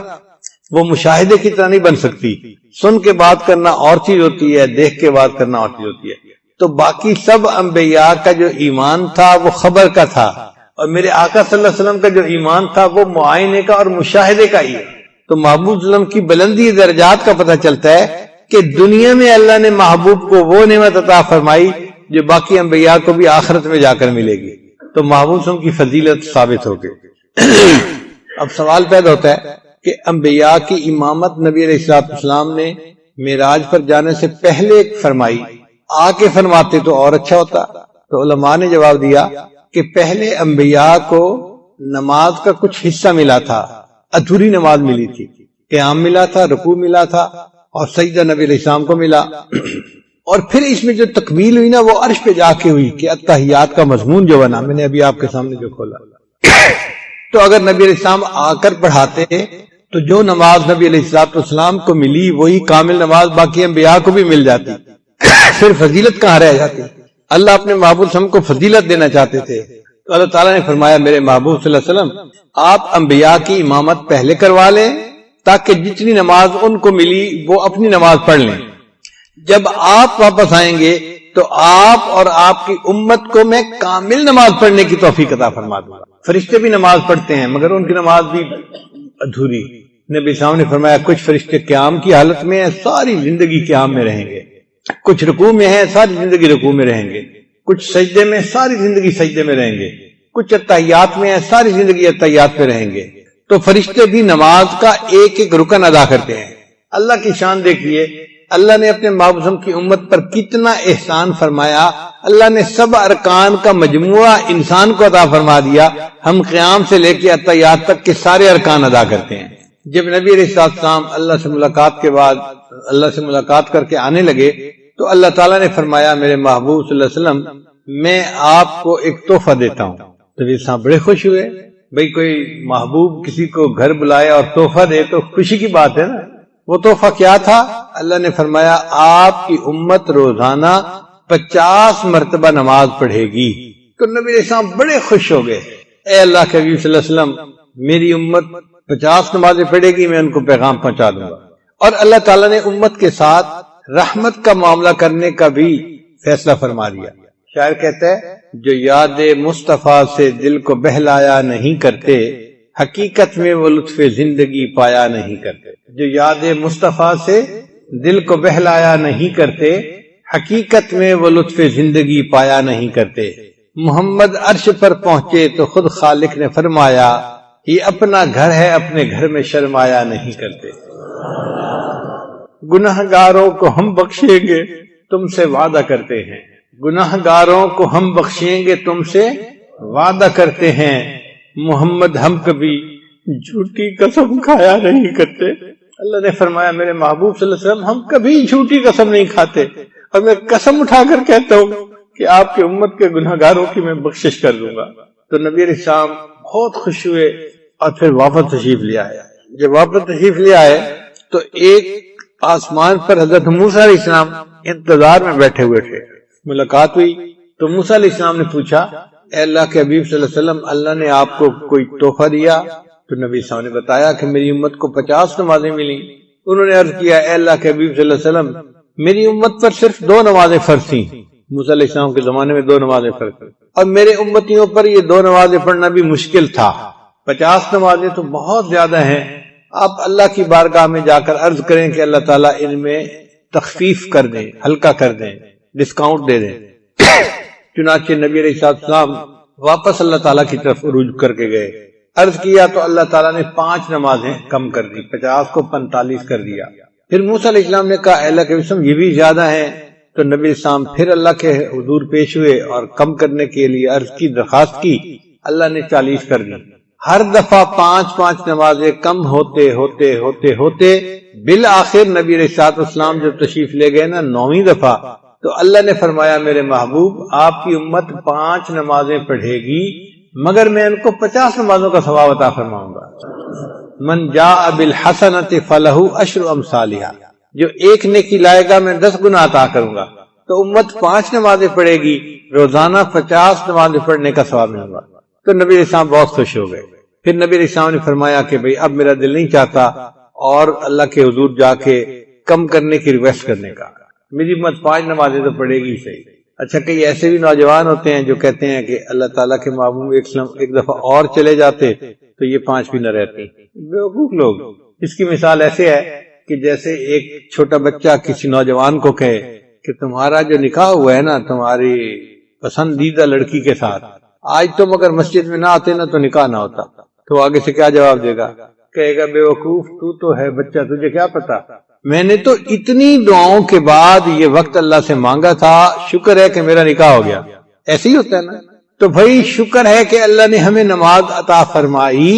وہ مشاہدے کی طرح نہیں بن سکتی. سن کے بات کرنا اور چیز ہوتی ہے، دیکھ کے بات کرنا اور چیز ہوتی ہے. تو باقی سب انبیاء کا جو ایمان تھا وہ خبر کا تھا، اور میرے آقا صلی اللہ علیہ وسلم کا جو ایمان تھا وہ معائنے کا اور مشاہدے کا ہی ہے. تو محبوب صلی اللہ علیہ وسلم کی بلندی درجات کا پتہ چلتا ہے کہ دنیا میں اللہ نے محبوب کو وہ نعمت عطا فرمائی جو باقی انبیاء کو بھی آخرت میں جا کر ملے گی. تو محبوب صلی اللہ علیہ وسلم کی فضیلت ثابت ہو گئی. اب سوال پیدا ہوتا ہے کہ انبیاء کی امامت نبی علیہ السلام نے معراج پر جانے سے پہلے فرمائی، آ کے فرماتے تو اور اچھا ہوتا. تو علماء نے جواب دیا کہ پہلے انبیاء کو نماز کا کچھ حصہ ملا تھا، ادھوری نماز ملی تھی، قیام ملا تھا، رکوع ملا تھا، اور سجدہ نبی علیہ السلام کو ملا. اور پھر اس میں جو تکمیل ہوئی نا وہ عرش پہ جا کے ہوئی کہ اتحیات کا مضمون جو بنا، میں نے ابھی آپ کے سامنے جو کھولا. تو اگر نبی علیہ السلام آ کر پڑھاتے تو جو نماز نبی علیہ السلام کو ملی وہی کامل نماز باقی انبیاء کو بھی مل جاتی. پھر فضیلت کہاں رہ جاتی؟ اللہ اپنے محبوب صلی اللہ علیہ وسلم کو فضیلت دینا چاہتے تھے تو اللہ تعالیٰ نے فرمایا میرے محبوب صلی اللہ علیہ وسلم آپ انبیاء کی امامت پہلے کروا لیں تاکہ جتنی نماز ان کو ملی وہ اپنی نماز پڑھ لیں. جب آپ واپس آئیں گے تو آپ اور آپ کی امت کو میں کامل نماز پڑھنے کی توفیق عطا فرما دوں گا. فرشتے بھی نماز پڑھتے ہیں مگر ان کی نماز بھی ادھوری. نبی صاحب نے فرمایا کچھ فرشتے قیام کی حالت میں ہیں، ساری زندگی قیام میں رہیں گے، کچھ رکوع میں ہیں، ساری زندگی رکوع میں رہیں گے، کچھ سجدے میں، ساری زندگی سجدے میں رہیں گے، کچھ اتحیات میں ہیں، ساری زندگی اتحیات میں رہیں گے. تو فرشتے بھی نماز کا ایک ایک رکن ادا کرتے ہیں. اللہ کی شان دیکھیے، اللہ نے اپنے محبوب کی امت پر کتنا احسان فرمایا. اللہ نے سب ارکان کا مجموعہ انسان کو عطا فرما دیا. ہم قیام سے لے کے اتحیات تک کے سارے ارکان ادا کرتے ہیں. جب نبی علیہ السلام اللہ سے ملاقات کے بعد اللہ سے ملاقات کر کے آنے لگے تو اللہ تعالیٰ نے فرمایا میرے محبوب صلی اللہ علیہ وسلم میں آپ کو ایک تحفہ دیتا ہوں. تو نبی صاحب بڑے خوش ہوئے. بھئی کوئی محبوب کسی کو گھر بلائے اور تحفہ دے تو خوشی کی بات ہے نا. وہ تحفہ کیا تھا؟ اللہ نے فرمایا آپ کی امت روزانہ 50 مرتبہ نماز پڑھے گی. تو نبی علیہ السلام بڑے خوش ہو گئے. اے اللہ کے حبیب صلی اللہ علیہ وسلم میری امت 50 نمازیں پڑھے گی، میں ان کو پیغام پہنچا دوں گا. اور اللہ تعالیٰ نے امت کے ساتھ رحمت کا معاملہ کرنے کا بھی فیصلہ فرما دیا. شاعر کہتا ہے جو یاد مصطفیٰ سے دل کو بہلایا نہیں کرتے حقیقت میں وہ لطف زندگی پایا نہیں کرتے. جو یاد مصطفیٰ سے دل کو بہلایا نہیں کرتے حقیقت میں وہ لطف زندگی پایا نہیں کرتے. محمد عرش پر پہنچے تو خود خالق نے فرمایا یہ اپنا گھر ہے اپنے گھر میں شرمایا نہیں کرتے. گناہ گاروں کو ہم بخشیں گے تم سے وعدہ کرتے ہیں. گناہ گاروں کو ہم بخشیں گے تم سے وعدہ کرتے ہیں. محمد ہم کبھی جھوٹی قسم کھایا نہیں کرتے. اللہ نے فرمایا میرے محبوب صلی اللہ علیہ وسلم ہم کبھی جھوٹی قسم نہیں کھاتے، اور میں قسم اٹھا کر کہتا ہوں کہ آپ کی امت کے گناہ گاروں کی میں بخشش کر دوں گا. تو نبی علیہ السلام بہت خوش ہوئے اور پھر واپس تشریف لے آئے. جب واپس تشریف لے آئے تو ایک آسمان پر حضرت موسیٰ علیہ السلام انتظار میں بیٹھے ہوئے تھے. ملاقات ہوئی تو موسیٰ علیہ السلام نے پوچھا اے اللہ کے حبیب صلی اللہ علیہ وسلم اللہ نے آپ کو کوئی تحفہ دیا؟ تو نبی صلی اللہ علیہ وسلم نے بتایا کہ میری امت کو 50 نمازیں ملی. انہوں نے عرض کیا اے اللہ کے حبیب صلی اللہ علیہ وسلم میری امت پر صرف 2 نمازیں فرض تھیں. موسیٰ علیہ السلام کے زمانے میں 2 نمازیں فرض تھیں اور میرے امتیوں پر یہ 2 نمازیں پڑھنا بھی مشکل تھا. 50 نمازیں تو بہت زیادہ ہیں. آپ اللہ کی بارگاہ میں جا کر عرض کریں کہ اللہ تعالیٰ ان میں تخفیف کر دیں، ہلکا کر دیں، ڈسکاؤنٹ دے دیں. چنانچہ نبی علیہ السلام واپس اللہ تعالیٰ کی طرف رجوع کر کے گئے. عرض کیا تو اللہ تعالیٰ نے 5 نمازیں کم کر دی، 50 کو 45 کر دیا. پھر موسیٰ علیہ السلام نے کہا اے اللہ کے وسلم یہ بھی زیادہ ہیں. تو نبی علیہ السلام پھر اللہ کے حضور پیش ہوئے اور کم کرنے کے لیے عرض کی، درخواست کی. اللہ نے 40 کر دی. ہر دفعہ 5 نمازیں کم ہوتے ہوتے ہوتے ہوتے بالآخر نبی علیہ الصلوۃ والسلام جب تشریف لے گئے نا 9ویں دفعہ، تو اللہ نے فرمایا میرے محبوب آپ کی امت 5 نمازیں پڑھے گی مگر میں ان کو 50 نمازوں کا ثواب عطا فرماؤں گا۔ من جاء بالحسنۃ فلہ عشر امثالھا، جو ایک نیکی لائے گا میں 10 گنا عطا کروں گا۔ تو امت 5 نمازیں پڑھے گی، روزانہ 50 نمازیں پڑھنے کا ثواب ملے گا۔ تو نبی علیہ السلام بہت خوش ہو گئے۔ پھر نبی علیہ السلام نے فرمایا کہ بھئی اب میرا دل نہیں چاہتا اور اللہ کے حضور جا کے کم کرنے کی ریکویسٹ کرنے کا، میری امت 5 نمازیں تو پڑھے گی صحیح۔ اچھا، کئی ایسے بھی نوجوان ہوتے ہیں جو کہتے ہیں کہ اللہ تعالیٰ کے محبوب ایک دفعہ اور چلے جاتے تو یہ 5 بھی نہ رہتی۔ بیوقوف لوگ۔ اس کی مثال ایسے ہے کہ جیسے ایک چھوٹا بچہ کسی نوجوان کو کہے کہ تمہارا جو نکاح ہوا ہے نا تمہاری پسندیدہ لڑکی کے ساتھ، آج تم اگر مسجد میں نہ آتے نا تو نکاح نہ ہوتا، تو آگے سے کیا جواب دے گا؟ کہے گا بیوقوف تو ہے بچہ، تجھے کیا پتا، میں نے تو اتنی دعاؤں کے بعد یہ وقت اللہ سے مانگا تھا، شکر ہے کہ میرا نکاح ہو گیا۔ ایسے ہی ہوتا ہے نا۔ تو بھائی شکر ہے کہ اللہ نے ہمیں نماز عطا فرمائی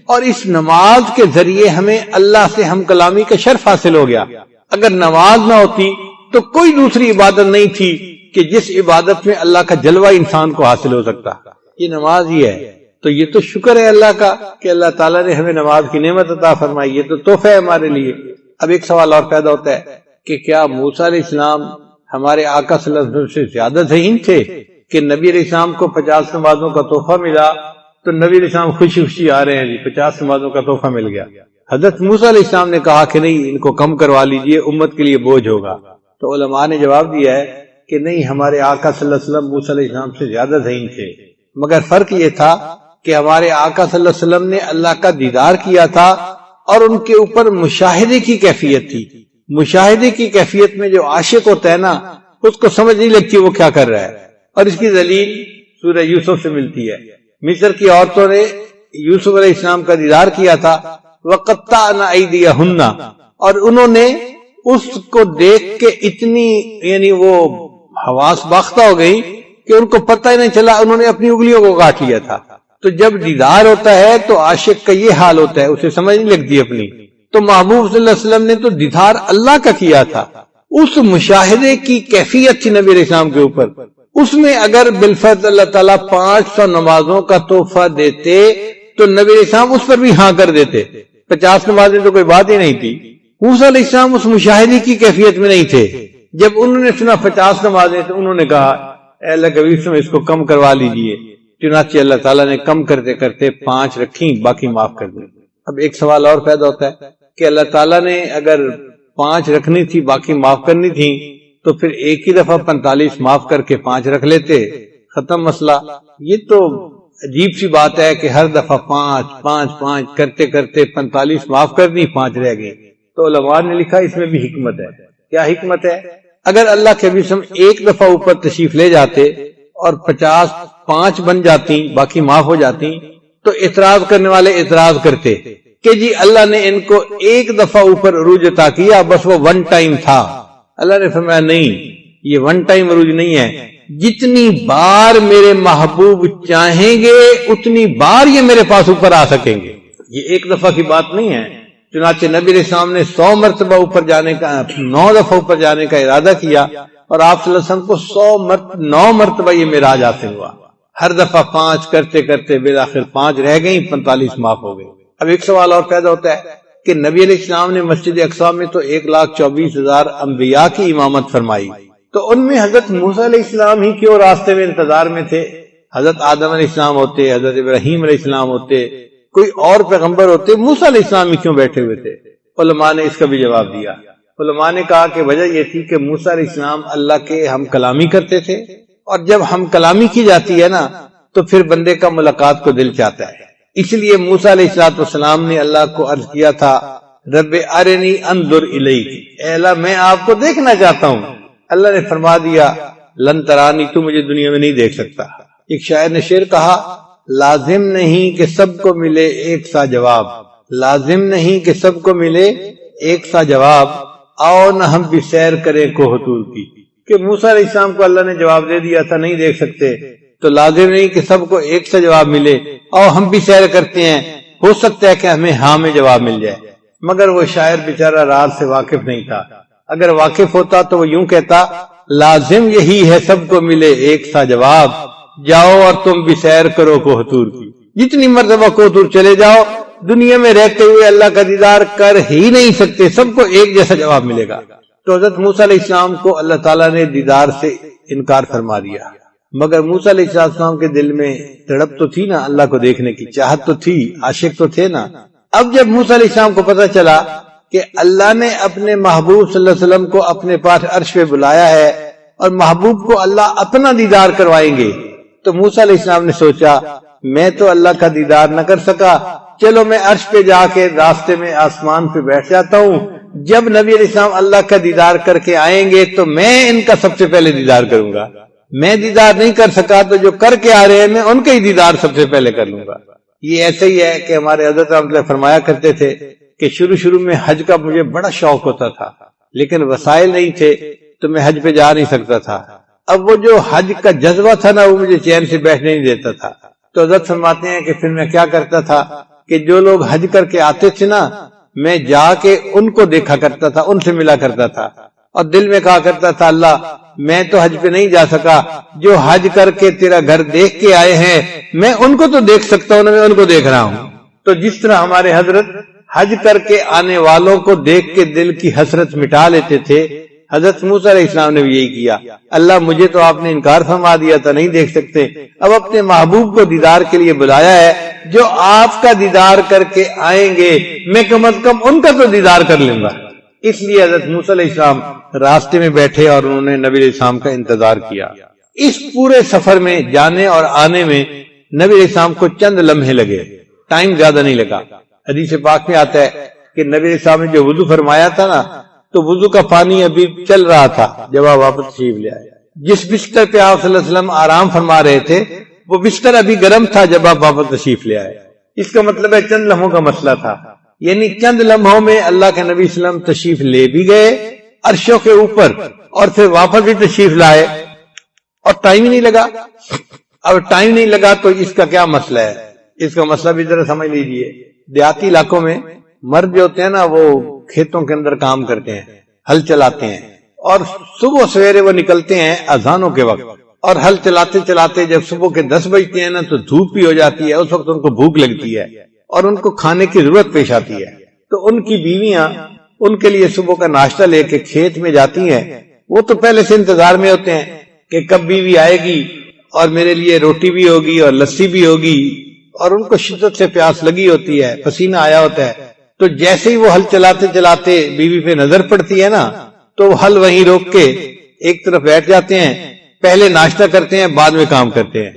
اور اس نماز کے ذریعے ہمیں اللہ سے ہم کلامی کا شرف حاصل ہو گیا۔ اگر نماز نہ ہوتی تو کوئی دوسری عبادت نہیں تھی کہ جس عبادت میں اللہ کا جلوہ انسان کو حاصل ہو سکتا، یہ نماز ہی ہے۔ تو یہ تو شکر ہے اللہ کا کہ اللہ تعالیٰ نے ہمیں نماز کی نعمت عطا فرمائی، یہ تو تحفہ ہے ہمارے لیے۔ اب ایک سوال اور پیدا ہوتا ہے کہ کیا موسیٰ علیہ السلام ہمارے آقا صلی اللہ علیہ وسلم سے زیادہ ذہین تھے کہ نبی علیہ السلام کو 50 نمازوں کا تحفہ ملا تو نبی علیہ السلام خوشی خوشی آ رہے ہیں جی 50 نمازوں کا تحفہ مل گیا؟ حضرت موسیٰ علیہ السلام نے کہا کہ نہیں، ان کو کم کروا لیجئے، امت کے لیے بوجھ ہوگا۔ تو علماء نے جواب دیا ہے کہ نہیں، ہمارے آقا صلی اللہ علیہ وسلم موسیٰ علیہ السلام سے زیادہ ذہین تھے، مگر فرق یہ تھا کہ ہمارے آقا صلی اللہ علیہ وسلم نے اللہ کا دیدار کیا تھا اور ان کے اوپر مشاہدے کی کیفیت تھی۔ مشاہدے کی کیفیت میں جو عاشق ہوتا ہے نا، اس کو سمجھ نہیں لگتی وہ کیا کر رہا ہے، اور اس کی دلیل سورہ یوسف سے ملتی ہے۔ مصر کی عورتوں نے یوسف علیہ السلام کا دیدار کیا تھا، وَقَطَّعْنَ أَيْدِيَهُنَّ، اور انہوں نے اس کو دیکھ کے اتنی یعنی وہ حواس باختہ ہو گئی کہ ان کو پتہ ہی نہیں چلا، انہوں نے اپنی انگلیوں کو کاٹ لیا تھا۔ تو جب دیدار ہوتا ہے تو عاشق کا یہ حال ہوتا ہے، اسے سمجھ نہیں لگتی اپنی۔ تو محبوب صلی اللہ علیہ وسلم نے تو دیدار اللہ کا کیا تھا، اس مشاہدے کی کیفیت تھی نبی علیہ السلام کے اوپر، اس میں اگر بالفرض اللہ تعالیٰ 500 نمازوں کا تحفہ دیتے تو نبی علیہ السلام اس پر بھی ہاں کر دیتے۔ 50 نمازیں تو کوئی بات ہی نہیں تھی۔ موسیٰ علیہ السلام اس مشاہدے کی کیفیت میں نہیں تھے۔ جب انہوں نے سنا 50 نمازیں تو انہوں نے کہا اے اللہ کے حبیب اس کو کم کروا لیجئے۔ چنانچہ اللہ تعالیٰ نے کم کرتے کرتے 5 رکھیں، باقی معاف کر دیں۔ اب ایک سوال اور پیدا ہوتا ہے کہ اللہ تعالیٰ نے اگر 5 رکھنی تھی باقی معاف کرنی تھی تو پھر ایک ہی دفعہ 45 معاف کر کے 5 رکھ لیتے، ختم مسئلہ۔ یہ تو عجیب سی بات ہے کہ ہر دفعہ 5 کرتے کرتے 45 معاف کر دی، 5 رہ گئے۔ تو علماء نے لکھا اس میں بھی حکمت ہے۔ کیا حکمت ہے؟ اگر اللہ کے حبیب ایک دفعہ اوپر تشریف لے جاتے اور 50 5 بن جاتی، باقی معاف ہو جاتی، تو اعتراض کرنے والے اعتراض کرتے کہ جی اللہ نے ان کو ایک دفعہ اوپر عروج عطا کیا، بس وہ 1 ٹائم تھا۔ اللہ نے فرمایا نہیں، یہ 1 ٹائم عروج نہیں ہے، جتنی بار میرے محبوب چاہیں گے اتنی بار یہ میرے پاس اوپر آ سکیں گے، یہ ایک دفعہ کی بات نہیں ہے۔ چنانچہ نبی علیہ السلام نے 100 مرتبہ اوپر جانے کا، 9 دفعہ اوپر جانے کا ارادہ کیا، اور آپ صلی اللہ علیہ وسلم کو 9 مرتبہ یہ معراج حاصل ہوا۔ ہر دفعہ 5 کرتے کرتے بالآخر 5 رہ گئیں، 45 معاف ہو گئے۔ اب ایک سوال اور پیدا ہوتا ہے کہ نبی علیہ السلام نے مسجد اقصی میں تو 1,24,000 انبیاء کی امامت فرمائی، تو ان میں حضرت موسیٰ علیہ السلام ہی کیوں راستے میں انتظار میں تھے؟ حضرت آدم علیہ السلام ہوتے، حضرت ابراہیم علیہ السلام ہوتے، کوئی اور پیغمبر ہوتے، موسیٰ علیہ السلام ہی کیوں بیٹھے ہوئے تھے؟ علماء نے اس کا بھی جواب دیا۔ علماء نے کہا کہ وجہ یہ تھی کہ موسیٰ علیہ السلام اللہ کے ہم کلامی کرتے تھے، اور جب ہم کلامی کی جاتی ہے نا تو پھر بندے کا ملاقات کو دل چاہتا ہے، اس لیے موسیٰ علیہ السلام نے اللہ کو عرض کیا تھا رب ارنی انظر الیک، اے اللہ میں آپ کو دیکھنا چاہتا ہوں۔ اللہ نے فرما دیا لن ترانی، تو مجھے دنیا میں نہیں دیکھ سکتا۔ ایک شاعر نے شعر کہا لازم نہیں کہ سب کو ملے ایک سا جواب، لازم نہیں کہ سب کو ملے ایک سا جواب، آؤ نہ ہم بھی سیر کریں کوہ طور کی۔ کہ موسیٰ علیہ السلام کو اللہ نے جواب دے دیا تھا نہیں دیکھ سکتے، تو لازم نہیں کہ سب کو ایک سا جواب ملے، آؤ ہم بھی سیر کرتے ہیں، ہو سکتا ہے کہ ہمیں ہاں میں جواب مل جائے۔ مگر وہ شاعر بیچارہ راز سے واقف نہیں تھا. اگر واقف ہوتا تو وہ یوں کہتا لازم یہی ہے سب کو ملے ایک سا جواب، جاؤ اور تم بھی سیر کرو کوہتور کی. جتنی مرتبہ کوہتور چلے جاؤ دنیا میں رہتے ہوئے اللہ کا دیدار کر ہی نہیں سکتے، سب کو ایک جیسا جواب ملے گا. تو حضرت موسیٰ علیہ السلام کو اللہ تعالیٰ نے دیدار سے انکار فرما دیا، مگر موسیٰ علیہ السلام کے دل میں تڑپ تو تھی نا اللہ کو دیکھنے کی، چاہت تو تھی، عاشق تو تھے نا. اب جب موسیٰ علیہ السلام کو پتہ چلا کہ اللہ نے اپنے محبوب صلی اللہ علیہ وسلم کو اپنے پاس عرش پہ بلایا ہے اور محبوب کو اللہ اپنا دیدار کروائیں گے، تو موسیٰ علیہ السلام نے سوچا میں تو اللہ کا دیدار نہ کر سکا، چلو میں عرش پہ جا کے راستے میں آسمان پہ بیٹھ جاتا ہوں، جب نبی علیہ السلام اللہ کا دیدار کر کے آئیں گے تو میں ان کا سب سے پہلے دیدار کروں گا. میں دیدار نہیں کر سکا تو جو کر کے آ رہے ہیں میں ان کا ہی دیدار سب سے پہلے کر لوں گا. یہ ایسے ہی ہے کہ ہمارے حضرت رحمۃ اللہ فرمایا کرتے تھے کہ شروع میں حج کا مجھے بڑا شوق ہوتا تھا، لیکن وسائل نہیں تھے تو میں حج پہ جا نہیں سکتا تھا. اب وہ جو حج کا جذبہ تھا نا وہ مجھے چین سے بیٹھنے نہیں دیتا تھا. تو حضرت فرماتے ہیں کہ پھر میں کیا کرتا تھا کہ جو لوگ حج کر کے آتے تھے نا میں جا کے ان کو دیکھا کرتا تھا، ان سے ملا کرتا تھا، اور دل میں کہا کرتا تھا اللہ میں تو حج پہ نہیں جا سکا، جو حج کر کے تیرا گھر دیکھ کے آئے ہیں میں ان کو تو دیکھ سکتا ہوں، میں ان کو دیکھ رہا ہوں. تو جس طرح ہمارے حضرت حج کر کے آنے والوں کو دیکھ کے دل کی حسرت مٹا لیتے تھے، حضرت موسیٰ علیہ السلام نے بھی یہی کیا. اللہ مجھے تو آپ نے انکار فرما دیا تھا، نہیں دیکھ سکتے، اب اپنے محبوب کو دیدار کے لیے بلایا ہے، جو آپ کا دیدار کر کے آئیں گے میں کم از کم ان کا تو دیدار کر لوں گا. اس لیے حضرت موسیٰ علیہ السلام راستے میں بیٹھے اور انہوں نے نبی علیہ السلام کا انتظار کیا. اس پورے سفر میں جانے اور آنے میں نبی علیہ السلام کو چند لمحے لگے، ٹائم زیادہ نہیں لگا. حدیث پاک میں آتا ہے کہ نبی علیہ السلام نے جو وضو فرمایا تھا نا تو وضو کا پانی ابھی چل رہا تھا جب آپ واپس تشریف لے آئے. جس بستر پہ آپ صلی اللہ علیہ وسلم آرام فرما رہے تھے وہ بستر ابھی گرم تھا جب آپ واپس تشریف لے آئے. اس کا مطلب ہے چند لمحوں کا مسئلہ تھا، یعنی چند لمحوں میں اللہ کے نبی صلی اللہ علیہ وسلم تشریف لے بھی گئے عرشوں کے اوپر اور پھر واپس بھی تشریف لائے اور ٹائم ہی نہیں لگا. اب ٹائم نہیں لگا تو اس کا کیا مسئلہ ہے؟ اس کا مسئلہ بھی ذرا سمجھ لیجئے. دیہاتی علاقوں میں مرد جو ہوتے ہیں نا وہ کھیتوں کے اندر کام کرتے ہیں، ہل چلاتے ہیں، اور صبح سویرے وہ نکلتے ہیں اذانوں کے وقت، اور ہل چلاتے چلاتے جب صبح کے 10 بجتے ہیں نا تو دھوپ بھی ہو جاتی ہے، اس وقت ان کو بھوک لگتی ہے اور ان کو کھانے کی ضرورت پیش آتی ہے. تو ان کی بیویاں ان کے لیے صبح کا ناشتہ لے کے کھیت میں جاتی ہیں. وہ تو پہلے سے انتظار میں ہوتے ہیں کہ کب بیوی آئے گی اور میرے لیے روٹی بھی ہوگی اور لسی بھی ہوگی، اور ان کو شدت سے پیاس لگی ہوتی ہے، پسینہ آیا ہوتا ہے. تو جیسے ہی وہ ہل چلاتے چلاتے بیوی پہ نظر پڑتی ہے نا تو وہ ہل وہیں روک کے ایک طرف بیٹھ جاتے ہیں، پہلے ناشتہ کرتے ہیں بعد میں کام کرتے ہیں.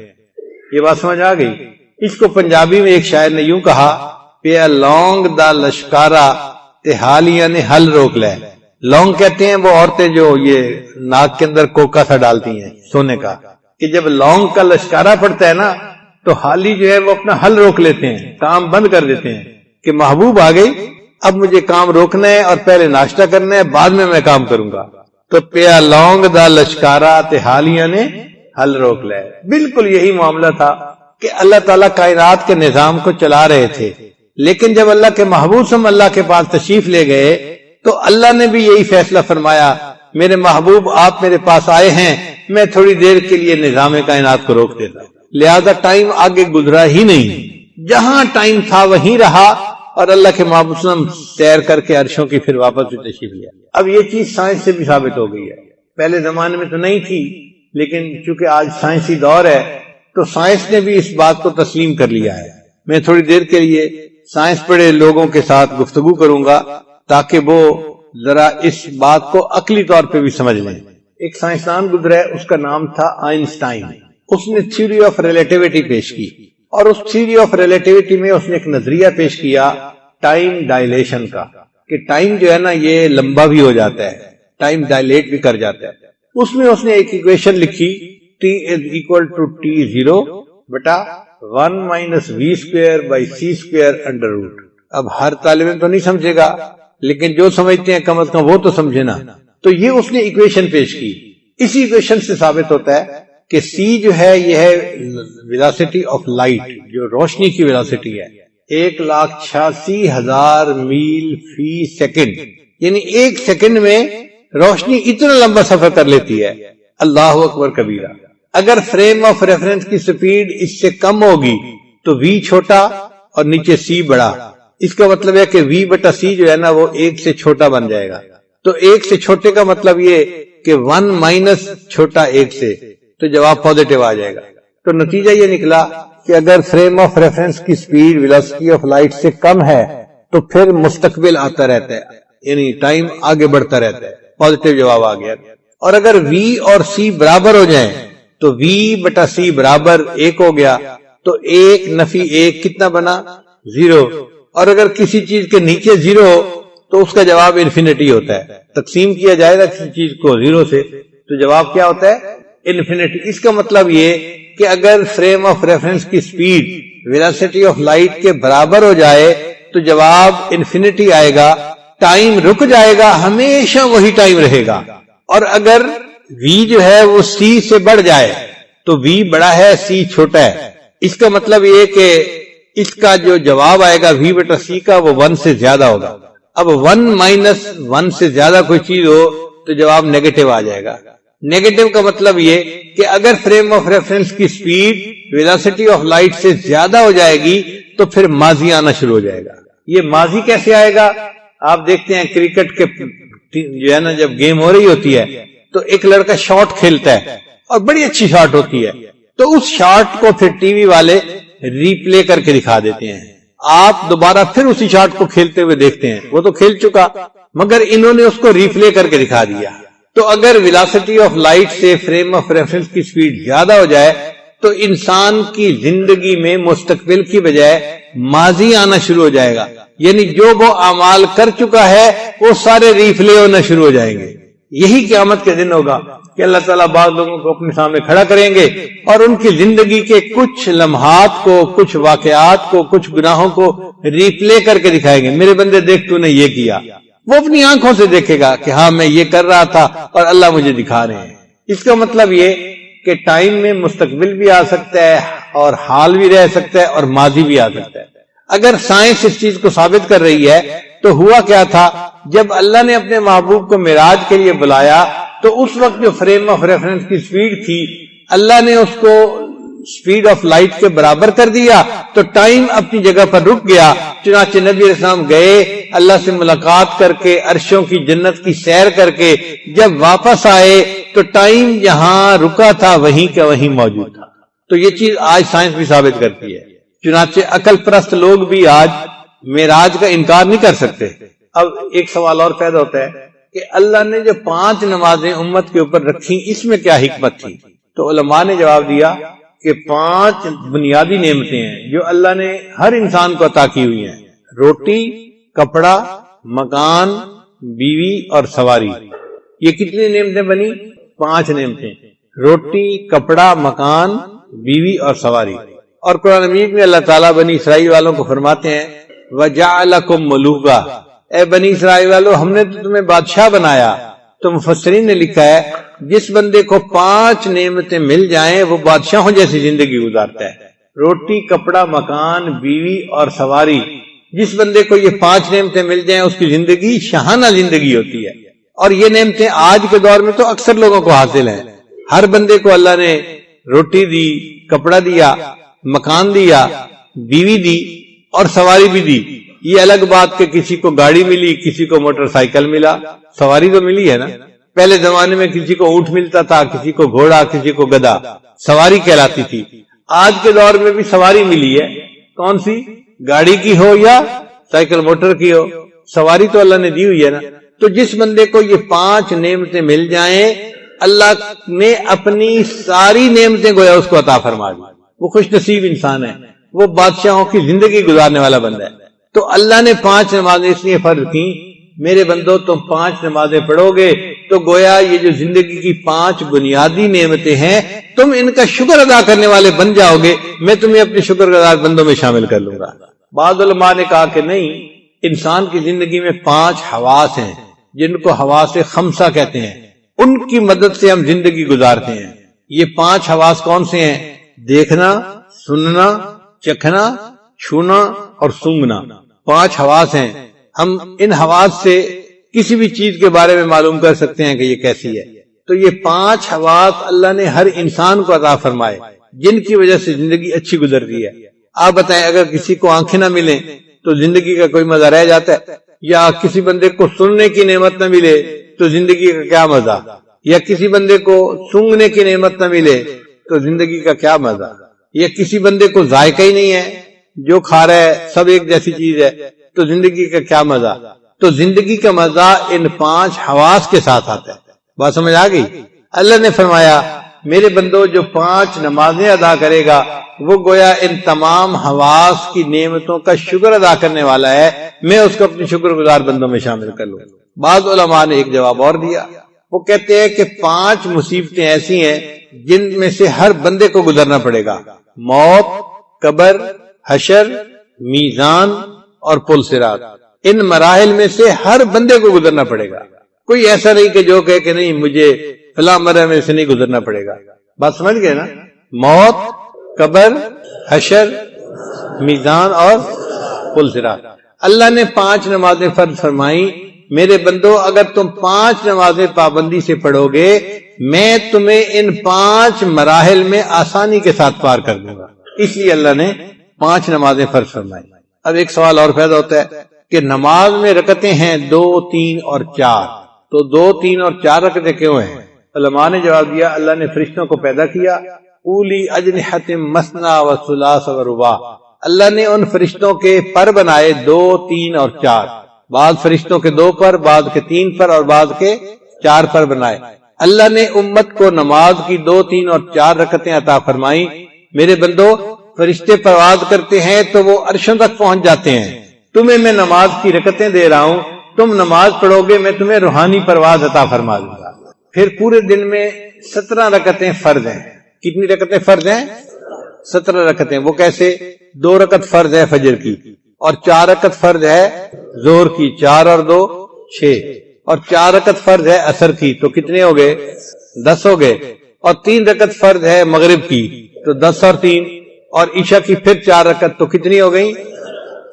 یہ بات سمجھ آ گئی؟ اس کو پنجابی میں ایک شاعر نے یوں کہا، پیا لونگ دا لشکارا تے حالیاں نے ہل روک لے. لونگ کہتے ہیں وہ عورتیں جو یہ ناک کے اندر کوکا سا ڈالتی ہیں سونے کا، کہ جب لونگ کا لشکارا پڑتا ہے نا تو حالی جو ہے وہ اپنا ہل روک لیتے ہیں، کام بند کر دیتے ہیں کہ محبوب آ گئی، اب مجھے کام روکنا ہے اور پہلے ناشتہ کرنا ہے بعد میں کام کروں گا. تو پیا لونگ دا لشکارا تے حالیاں نے ہل روک لے. بالکل یہی معاملہ تھا کہ اللہ تعالیٰ کائنات کے نظام کو چلا رہے تھے، لیکن جب اللہ کے محبوب صلی اللہ کے پاس تشریف لے گئے تو اللہ نے بھی یہی فیصلہ فرمایا، میرے محبوب آپ میرے پاس آئے ہیں، میں تھوڑی دیر کے لیے نظام کائنات کو روک دیتا ہوں. لہذا ٹائم آگے گزرا ہی نہیں، جہاں ٹائم تھا وہیں رہا، اور اللہ کے محبوب صلی اللہ علیہ وسلم سیر کر کے عرشوں کی پھر واپس بھی تشریف لیا. اب یہ چیز سائنس سے بھی ثابت ہو گئی ہے، پہلے زمانے میں تو نہیں تھی، لیکن چونکہ آج سائنسی دور ہے تو سائنس نے بھی اس بات کو تسلیم کر لیا ہے. میں تھوڑی دیر کے لیے سائنس پڑھے لوگوں کے ساتھ گفتگو کروں گا تاکہ وہ ذرا اس بات کو عقلی طور پہ بھی سمجھ لیں. ایک سائنسدان گزرا ہے، اس کا نام تھا آئنسٹائن. اس نے تھیوری آف ریلیٹیوٹی پیش کی، اور اس تھیوری آف ریلیٹیوٹی میں اس نے ایک نظریہ پیش کیا ٹائم ڈائلیشن کا، کہ ٹائم جو ہے نا یہ لمبا بھی ہو جاتا ہے، ٹائم ڈائلیٹ بھی کر جاتا ہے. اس میں اس نے ایک ایکویشن لکھی، T = T0 بٹا 1 - v²/c²√. اب ہر طالب علم تو نہیں سمجھے گا، لیکن جو سمجھتے ہیں کم از کم وہ تو سمجھے نا. تو یہ اس نے ایکویشن پیش کی. اسی ایکویشن سے ثابت ہوتا ہے کہ c جو ہے یہ ہے ویلاسٹی آف لائٹ، جو روشنی کی ویلاسٹی ہے. 1,86,000 میل فی سیکنڈ، یعنی ایک سیکنڈ میں روشنی اتنا لمبا سفر کر لیتی ہے۔ اللہ اکبر کبیرہ۔ اگر فریم آف ریفرنس کی سپیڈ اس سے کم ہوگی تو وی چھوٹا اور نیچے سی بڑا، اس کا مطلب ہے کہ وی بٹا سی جو ہے نا وہ ایک سے چھوٹا بن جائے گا۔ تو ایک سے چھوٹے کا مطلب یہ کہ 1 مائنس چھوٹا ایک سے، تو جواب پازیٹو آ جائے گا۔ تو نتیجہ یہ نکلا کہ اگر فریم آف ریفرنس کی سپیڈ ویلوسٹی آف لائٹ سے کم ہے تو پھر مستقبل آتا رہتا ہے، یعنی ٹائم آگے بڑھتا رہتا ہے، پازیٹو جواب آ گیا۔ اور اگر وی اور سی برابر ہو جائیں تو وی بٹا سی برابر 1 ہو گیا، تو 1 نفی 1 کتنا بنا؟ 0۔ اور اگر کسی چیز کے نیچے 0 ہو تو اس کا جواب انفینٹی ہوتا ہے۔ تقسیم کیا جائے گا کسی چیز کو 0 سے تو جواب کیا ہوتا ہے؟ انفینٹی۔ اس کا مطلب یہ کہ اگر فریم آف ریفرنس کی سپیڈ ویلوسٹی آف لائٹ کے برابر ہو جائے تو جواب انفینٹی آئے گا، ٹائم رک جائے گا، ہمیشہ وہی ٹائم رہے گا۔ اور اگر وی جو ہے وہ سی سے بڑھ جائے تو وی بڑا ہے، سی چھوٹا ہے، اس کا مطلب یہ کہ اس کا جو جواب آئے گا وی بٹا سی کا وہ 1 سے زیادہ ہوگا۔ اب 1 مائنس 1 سے زیادہ کوئی چیز ہو تو جواب نیگیٹو آ جائے گا۔ نیگیٹو کا مطلب یہ کہ اگر فریم آف ریفرنس کی سپیڈ ویلوسٹی آف لائٹ سے زیادہ ہو جائے گی تو پھر ماضی آنا شروع ہو جائے گا۔ یہ ماضی کیسے آئے گا؟ آپ دیکھتے ہیں کرکٹ کے جو ہے نا جب گیم ہو رہی ہوتی ہے تو ایک لڑکا شاٹ کھیلتا ہے اور بڑی اچھی شاٹ ہوتی ہے، تو اس شاٹ کو پھر ٹی وی والے ری پلے کر کے دکھا دیتے ہیں، آپ دوبارہ پھر اسی شاٹ کو کھیلتے ہوئے دیکھتے ہیں، وہ تو کھیل چکا مگر انہوں نے اس کو ری پلے کر کے دکھا دیا۔ تو اگر ویلوسٹی آف لائٹ سے فریم آف ریفرنس کی سپیڈ زیادہ ہو جائے تو انسان کی زندگی میں مستقبل کی بجائے ماضی آنا شروع ہو جائے گا، یعنی جو وہ اعمال کر چکا ہے وہ سارے ری پلے ہونا شروع ہو جائیں گے۔ یہی قیامت کے دن ہوگا کہ اللہ تعالیٰ بعض لوگوں کو اپنے سامنے کھڑا کریں گے اور ان کی زندگی کے کچھ لمحات کو، کچھ واقعات کو، کچھ گناہوں کو ری پلے کر کے دکھائیں گے، میرے بندے دیکھ تو نے یہ کیا۔ وہ اپنی آنکھوں سے دیکھے گا کہ ہاں میں یہ کر رہا تھا اور اللہ مجھے دکھا رہے ہیں۔ اس کا مطلب یہ کہ ٹائم میں مستقبل بھی آ سکتا ہے اور حال بھی رہ سکتا ہے اور ماضی بھی آ سکتا ہے۔ اگر سائنس اس چیز کو ثابت کر رہی ہے تو ہوا کیا تھا، جب اللہ نے اپنے محبوب کو معراج کے لیے بلایا تو اس وقت جو فریم آف ریفرنس کی سپیڈ تھی اللہ نے اس کو سپیڈ آف لائٹ کے برابر کر دیا، تو ٹائم اپنی جگہ پر رک گیا۔ چنانچہ نبی علیہ السلام گئے، اللہ سے ملاقات کر کے، عرشوں کی جنت کی سیر کر کے جب واپس آئے تو ٹائم جہاں رکا تھا وہیں کا وہیں موجود تھا۔ تو یہ چیز آج سائنس بھی ثابت کرتی ہے۔ چنانچہ عقل پرست لوگ بھی آج معراج کا انکار نہیں کر سکتے۔ اب ایک سوال اور پیدا ہوتا ہے کہ اللہ نے جو 5 نمازیں امت کے اوپر رکھی اس میں کیا حکمت تھی؟ تو علماء نے جواب دیا کہ 5 بنیادی نعمتیں ہیں جو اللہ نے ہر انسان کو عطا کی ہوئی ہیں: روٹی، کپڑا، مکان، بیوی اور سواری۔ یہ کتنی نعمتیں بنی؟ 5 نعمتیں: روٹی، کپڑا، مکان، بیوی اور سواری۔ اور قرآن مجید میں اللہ تعالیٰ بنی اسرائیل والوں کو فرماتے ہیں وَجَعَلَكُمْ مُلُوكًا، اے بنی اسرائیل والوں ہم نے تو تمہیں بادشاہ بنایا۔ تو مفسرین نے لکھا ہے جس بندے کو 5 نعمتیں مل جائیں وہ بادشاہوں جیسی زندگی گزارتا ہے۔ روٹی، کپڑا، مکان، بیوی اور سواری، جس بندے کو یہ 5 نعمتیں مل جائیں اس کی زندگی شاہانہ زندگی ہوتی ہے۔ اور یہ نعمتیں آج کے دور میں تو اکثر لوگوں کو حاصل ہیں۔ ہر بندے کو اللہ نے روٹی دی، کپڑا دیا، مکان دیا، بیوی دی اور سواری بھی دی۔ یہ الگ بات کہ کسی کو گاڑی ملی، کسی کو موٹر سائیکل ملا، سواری تو ملی ہے نا۔ پہلے زمانے میں کسی کو اونٹ ملتا تھا، کسی کو گھوڑا، کسی کو گدھا، سواری کہلاتی تھی۔ آج کے دور میں بھی سواری ملی ہے، کون سی؟ گاڑی کی ہو یا سائیکل موٹر کی ہو، سواری تو اللہ نے دی ہوئی ہے نا۔ تو جس بندے کو یہ 5 نعمتیں مل جائیں اللہ نے اپنی ساری نعمتیں گویا اس کو عطا فرما دی، وہ خوش نصیب انسان ہے، وہ بادشاہوں کی زندگی گزارنے والا بندہ ہے۔ تو اللہ نے 5 نمازیں اس لیے فرض کی، میرے بندو تم 5 نمازیں پڑھو گے تو گویا یہ جو زندگی کی 5 بنیادی نعمتیں ہیں تم ان کا شکر ادا کرنے والے بن جاؤ گے، میں تمہیں اپنے شکر گزار بندوں میں شامل کر لوں گا۔ بعض علماء نے کہا کہ نہیں، انسان کی زندگی میں 5 حواس ہیں جن کو حواس خمسہ کہتے ہیں، ان کی مدد سے ہم زندگی گزارتے ہیں۔ یہ 5 حواس کون سے ہیں؟ دیکھنا، سننا، چکھنا، چھونا اور سونگنا، 5 حواس ہیں. ہم ان حواس سے کسی بھی چیز کے بارے میں معلوم کر سکتے ہیں کہ یہ کیسی ہے. تو یہ 5 حواس اللہ نے ہر انسان کو عطا فرمائے جن کی وجہ سے زندگی اچھی گزرتی ہے. آپ بتائیں اگر کسی کو آنکھیں نہ ملیں تو زندگی کا کوئی مزہ رہ جاتا ہے؟ یا کسی بندے کو سننے کی نعمت نہ ملے تو زندگی کا کیا مزہ؟ یا کسی بندے کو سونگنے کی نعمت نہ ملے تو زندگی کا کیا مزہ؟ یا کسی بندے کو ذائقہ ہی نہیں ہے، جو کھا رہا ہے سب ایک جیسی چیز ہے، تو زندگی کا کیا مزہ؟ تو زندگی کا مزہ ان 5 حواس کے ساتھ آتا ہے. بات سمجھ آ گئی؟ اللہ نے فرمایا میرے بندو جو 5 نمازیں ادا کرے گا وہ گویا ان تمام حواس کی نعمتوں کا شکر ادا کرنے والا ہے، میں اس کو اپنے شکر گزار بندوں میں شامل کر لوں. بعض علماء نے ایک جواب اور دیا، وہ کہتے ہیں کہ 5 مصیبتیں ایسی ہیں جن میں سے ہر بندے کو گزرنا پڑے گا: موت، قبر، حشر، میزان اور پل صراط. ان مراحل میں سے ہر بندے کو گزرنا پڑے گا. کوئی ایسا نہیں کہ جو کہے کہ نہیں مجھے فلاں مرحلے میں سے نہیں گزرنا پڑے گا. بات سمجھ گئے نا؟ موت، قبر، حشر، میزان اور پل صراط. اللہ نے 5 نمازیں فرض فرمائیں. میرے بندو اگر تم 5 نمازیں پابندی سے پڑھو گے میں تمہیں ان 5 مراحل میں آسانی کے ساتھ پار کر دوں گا. اس لیے اللہ نے 5 نمازیں فرض فرمائی. اب ایک سوال اور پیدا ہوتا ہے کہ نماز میں رکعتیں ہیں 2، 3 اور 4، تو 2، 3 اور 4 رکعتیں کیوں ہیں؟ علماء نے جواب دیا اللہ نے فرشتوں کو پیدا کیا، اولی اجنحۃ مثنی و ثلاث و رباع. اللہ نے ان فرشتوں کے پر بنائے 2، 3 اور 4. بعض فرشتوں کے 2 پر، بعض کے 3 پر اور بعض کے 4 پر بنائے. اللہ نے امت کو نماز کی 2، 3 اور 4 رکعتیں عطا فرمائیں. میرے بندو فرشتے پرواز کرتے ہیں تو وہ عرشوں تک پہنچ جاتے ہیں. تمہیں میں نماز کی رکعتیں دے رہا ہوں، تم نماز پڑھو گے میں تمہیں روحانی پرواز عطا فرما دوں گا. پھر پورے دن میں 17 رکعتیں فرض ہیں. کتنی رکعتیں فرض ہیں؟ 17 رکعتیں. وہ کیسے؟ 2 رکعت فرض ہے فجر کی اور 4 رکعت فرض ہے ظہر کی، 4 اور 2 6، اور 4 رکعت فرض ہے عصر کی، تو کتنے ہو گئے؟ 10 ہو گئے. اور 3 رکعت فرض ہے مغرب کی، تو 10 اور 3، اور عشاء کی پھر 4 رکعت، تو کتنی ہو گئی؟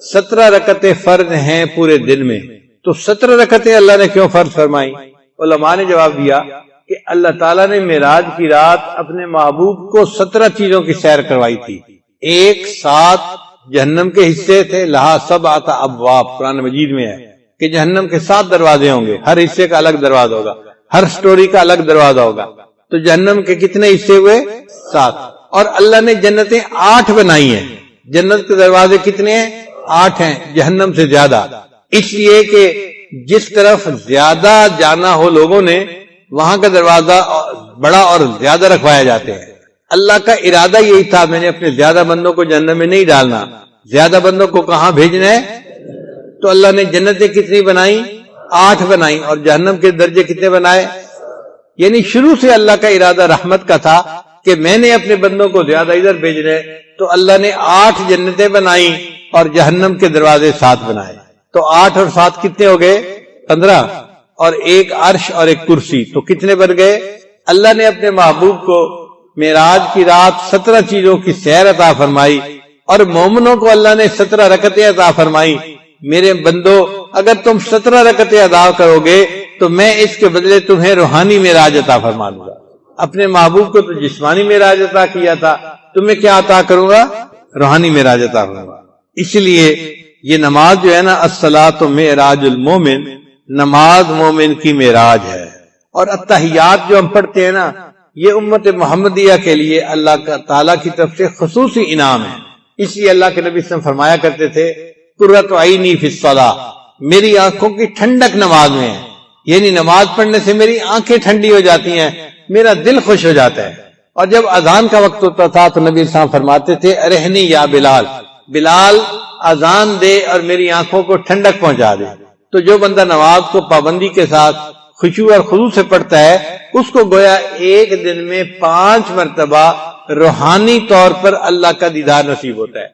17 رکعتیں فرض ہیں پورے دن میں. تو 17 رکعتیں اللہ نے کیوں فرض فرمائی؟ علماء نے جواب دیا کہ اللہ تعالیٰ نے معراج کی رات اپنے محبوب کو 17 چیزوں کی سیر کروائی تھی. 7 جہنم کے حصے تھے، لہا 7 ابواب، قرآن مجید میں ہے کہ جہنم کے 7 دروازے ہوں گے، ہر حصے کا الگ دروازہ ہوگا، ہر سٹوری کا الگ دروازہ ہوگا. تو جہنم کے کتنے حصے ہوئے؟ 7. اور اللہ نے جنتیں 8 بنائی ہیں. جنت کے دروازے کتنے ہیں؟ 8 ہیں، جہنم سے زیادہ. اس لیے کہ جس طرف زیادہ جانا ہو لوگوں نے وہاں کا دروازہ بڑا اور زیادہ رکھوایا جاتے ہیں. اللہ کا ارادہ یہی تھا، میں نے اپنے زیادہ بندوں کو جہنم میں نہیں ڈالنا، زیادہ بندوں کو کہاں بھیجنا ہے. تو اللہ نے جنتیں کتنی بنائی؟ 8 بنائی. اور جہنم کے درجے کتنے بنائے؟ یعنی شروع سے اللہ کا ارادہ رحمت کا تھا کہ میں نے اپنے بندوں کو زیادہ ادھر بھیجنا ہے، تو اللہ نے 8 جنتیں بنائی اور جہنم کے دروازے 7 بنائے. تو 8 اور 7 کتنے ہو گئے؟ 15. اور ایک عرش اور ایک کرسی، تو کتنے بن گئے؟ اللہ نے اپنے محبوب کو معراج کی رات 17 چیزوں کی سیر عطا فرمائی اور مومنوں کو اللہ نے 17 رکعتیں عطا فرمائی. میرے بندو اگر تم 17 رکعتیں ادا کرو گے تو میں اس کے بدلے تمہیں روحانی معراج عطا فرما دوں گا. اپنے محبوب کو تو جسمانی معراج عطا کیا تھا، تمہیں کیا عطا کروں گا؟ روحانی معراج عطا کروں گا. اس لیے یہ نماز جو ہے نا، الصلاۃ معراج المومن، نماز مومن کی معراج ہے. اور التحیات جو ہم پڑھتے ہیں نا، یہ امت محمدیہ کے لیے اللہ تعالیٰ کی طرف سے خصوصی انعام ہے. اس لیے اللہ کے نبی صلی اللہ علیہ وسلم فرمایا کرتے تھے قرۃ عینی فی الصلاۃ، میری آنکھوں کی ٹھنڈک نماز میں ہے. یعنی نماز پڑھنے سے میری آنکھیں ٹھنڈی ہو جاتی ہیں، میرا دل خوش ہو جاتا ہے. اور جب اذان کا وقت ہوتا تھا تو نبی صلی اللہ علیہ وسلم فرماتے تھے ارحنی یا بلال، بلال اذان دے اور میری آنکھوں کو ٹھنڈک پہنچا دے. تو جو بندہ نماز کو پابندی کے ساتھ خشوع اور خضوع سے پڑھتا ہے اس کو گویا ایک دن میں 5 مرتبہ روحانی طور پر اللہ کا دیدار نصیب ہوتا ہے.